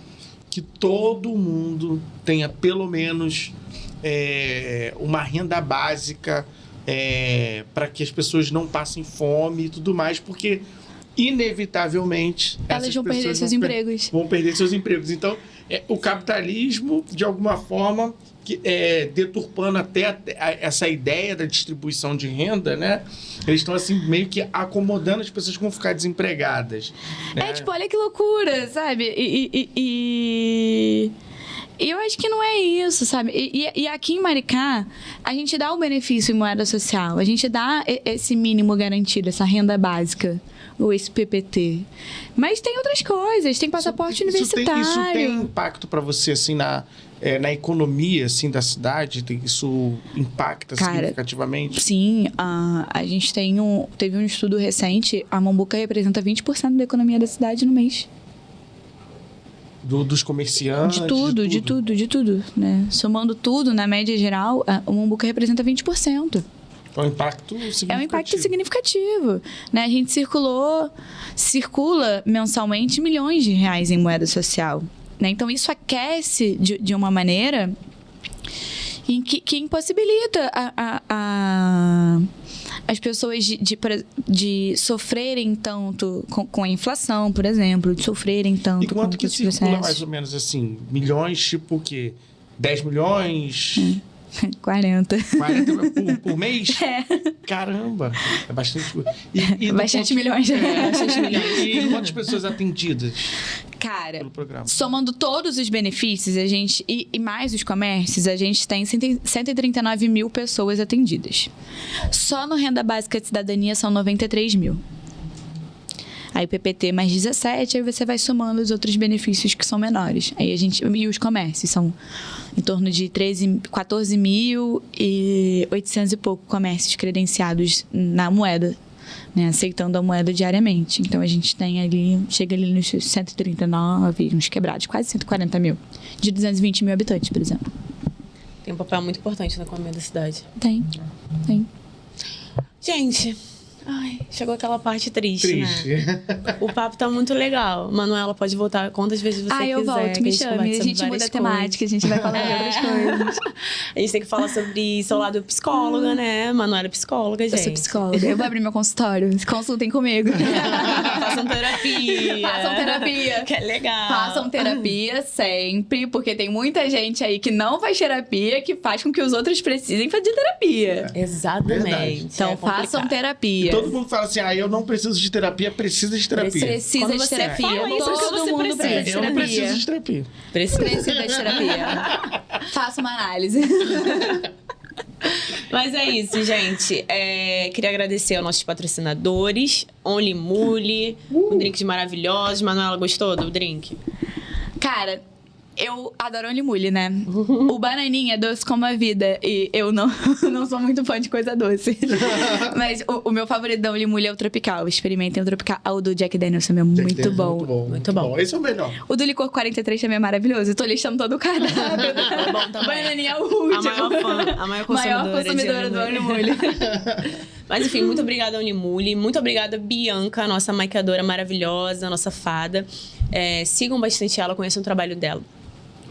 B: que todo mundo tenha pelo menos uma renda básica para que as pessoas não passem fome e tudo mais, porque inevitavelmente
C: elas vão perder seus empregos.
B: Vão perder seus empregos. Então, o capitalismo, de alguma forma, deturpando até essa ideia da distribuição de renda, né? Eles estão assim meio que acomodando as pessoas que vão ficar desempregadas. Né?
C: Tipo, olha que loucura, sabe? E eu acho que não é isso, sabe? E aqui em Maricá, a gente dá o benefício em moeda social. A gente dá esse mínimo garantido, essa renda básica, ou esse PPT. Mas tem outras coisas, tem passaporte universitário.
B: Isso tem impacto para você, assim, na economia, assim, da cidade? Isso impacta significativamente?
C: Sim, a gente teve um estudo recente, a Mombuca representa 20% da economia da cidade no mês.
B: Dos comerciantes?
C: De tudo, né? Somando tudo, na média geral, o Mombuca representa 20%.
B: É um impacto significativo.
C: É um impacto significativo, né? A gente circula mensalmente milhões de reais em moeda social, né? Então, isso aquece de uma maneira em que impossibilita as pessoas de sofrerem tanto com a inflação, por exemplo, de sofrerem tanto.
B: E quanto que circula mais ou menos assim? Milhões, tipo o quê? 10 milhões?
C: 40.
B: 40 por mês? Caramba! É bastante.
C: Bastante milhões.
B: Bastante milhões. E quantas pessoas atendidas?
C: Cara,
B: pelo programa?
C: Somando todos os benefícios, e mais os comércios, a gente tem 139 mil pessoas atendidas. Só no Renda Básica de Cidadania são 93 mil. Aí o PPT mais 17, aí você vai somando os outros benefícios que são menores. E os comércios são em torno de 14.800 e pouco comércios credenciados na moeda, né, aceitando a moeda diariamente. Então a gente chega ali nos 139, uns quebrados, quase 140 mil, de 220 mil habitantes, por exemplo.
A: Tem um papel muito importante na economia da cidade.
C: Tem.
A: Gente, chegou aquela parte triste, né? O papo tá muito legal. Manuela, pode voltar quantas vezes você quiser.
C: Eu volto, me chame. A gente muda a temática, a gente vai falar de outras coisas.
A: A gente tem que falar sobre seu lado psicóloga, né? Manuela é psicóloga, gente.
C: Eu sou psicóloga. Eu vou abrir meu consultório. Consultem comigo.
A: Façam terapia.
C: Façam terapia.
A: Que é legal.
C: Façam terapia sempre, porque tem muita gente aí que não faz terapia, que faz com que os outros precisem fazer terapia.
A: Exatamente.
B: Verdade.
C: Então, façam terapia.
B: Todo mundo fala assim, eu não preciso de terapia, precisa de terapia.
C: Precisa de terapia.
A: Todo mundo precisa de terapia.
B: Eu não preciso de terapia.
C: Precisa de terapia. Faça uma análise.
A: Mas é isso, gente. Queria agradecer aos nossos patrocinadores. Only Mule, um drink maravilhoso. Manuela, gostou do drink?
C: Cara, eu adoro Only Mule, né? O bananinha é doce como a vida. E eu não sou muito fã de coisa doce. Mas o meu favorito da Only Mule é o tropical. Experimentem o tropical. O do Jack Daniels também é muito bom.
B: Muito bom. Esse é o melhor.
C: O do licor 43 também é maravilhoso. Eu tô listando todo o cardápio.
A: É bom também.
C: Bananinha é o último.
A: A maior consumidora
C: do Only Mule.
A: Mas enfim, muito obrigada, Only Mule. Muito obrigada, Bianca, nossa maquiadora maravilhosa, nossa fada. Sigam bastante ela, conheçam o trabalho dela.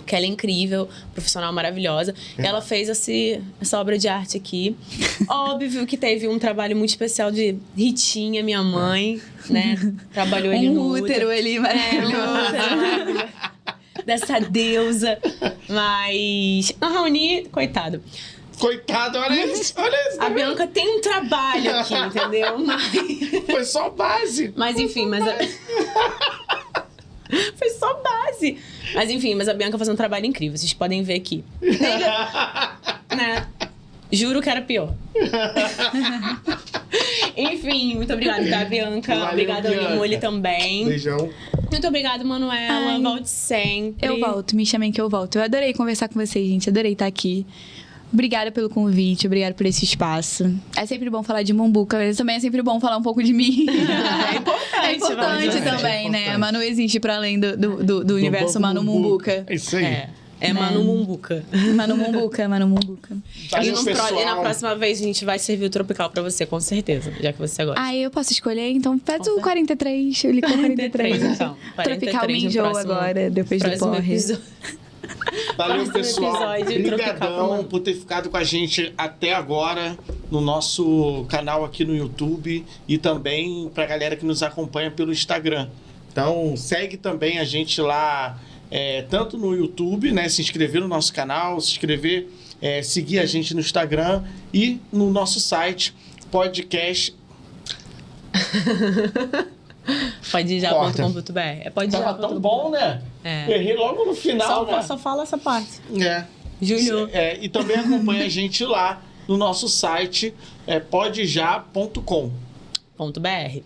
A: Que ela é incrível, profissional maravilhosa. Ela fez essa obra de arte aqui. Óbvio que teve um trabalho muito especial de Ritinha, minha mãe, né? Trabalhou ali no
C: útero ali, maravilhoso.
A: Dessa deusa. Mas a Raoni, coitado.
B: Coitado, olha isso.
A: A Bianca tem um trabalho aqui, entendeu?
B: Foi só base.
A: Mas enfim, foi só base. Mas enfim, a Bianca faz um trabalho incrível. Vocês podem ver aqui. Né? Juro que era pior. Enfim, muito obrigada, tá, Bianca?
B: Valeu,
A: obrigada, Only Mule também.
B: Beijão.
A: Muito obrigada, Manuela. Volte sempre.
C: Eu volto, me chamem que eu volto. Eu adorei conversar com vocês, gente. Adorei estar aqui. Obrigada pelo convite, obrigada por esse espaço. É sempre bom falar de Mombuca, mas também é sempre bom falar um pouco de mim. É importante também, né? A Manu existe para além do universo Manu Mombuca.
B: É isso aí.
A: É
C: né?
A: Manu Mumbuca.
C: Manu Mumbuca.
A: E,
B: Valeu, pessoal.
A: e na próxima vez a gente vai servir o tropical pra você, com certeza, já que você gosta.
C: Ah, eu posso escolher? Então pede o 43, o licor 43.
A: então.
C: Tropical me enjoou agora, depois do
A: próximo
C: porre.
A: episódio.
B: Valeu,
A: Próximo
B: pessoal.
A: episódio, tropical com
B: Obrigadão
A: Manu.
B: por ter ficado com a gente até agora no nosso canal aqui no YouTube e também pra galera que nos acompanha pelo Instagram. Então, segue também a gente lá, tanto no YouTube, né? Se inscrever no nosso canal, seguir a gente no Instagram e no nosso site, podcast.
A: Podejá.com.br. É podejá.com.br.
B: Tava tão bom, né?
A: É.
B: Errei logo no final, né?
A: Só fala essa parte.
B: É.
A: Júlio.
B: E também acompanha a gente lá no nosso site, podejá.com.
A: .br.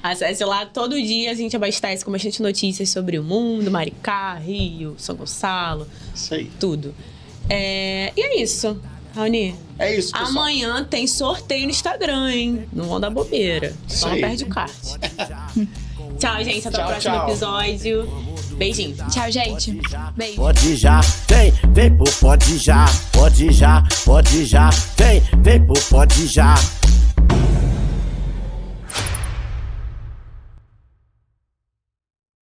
A: Acesse lá, todo dia a gente abastece com bastante notícias sobre o mundo, Maricá, Rio, São Gonçalo,
B: Isso aí.
A: tudo. E é isso, Raoni.
B: É isso, pessoal.
A: Amanhã tem sorteio no Instagram, hein? Não vão dar bobeira. Só não
B: aí.
A: perde o card. Tchau, gente. Até o
B: Tchau,
A: próximo
B: tchau.
A: episódio. Beijinho.
C: Tchau, gente. Beijo.
D: Pode já, vem pro pode já, vem pro pode já.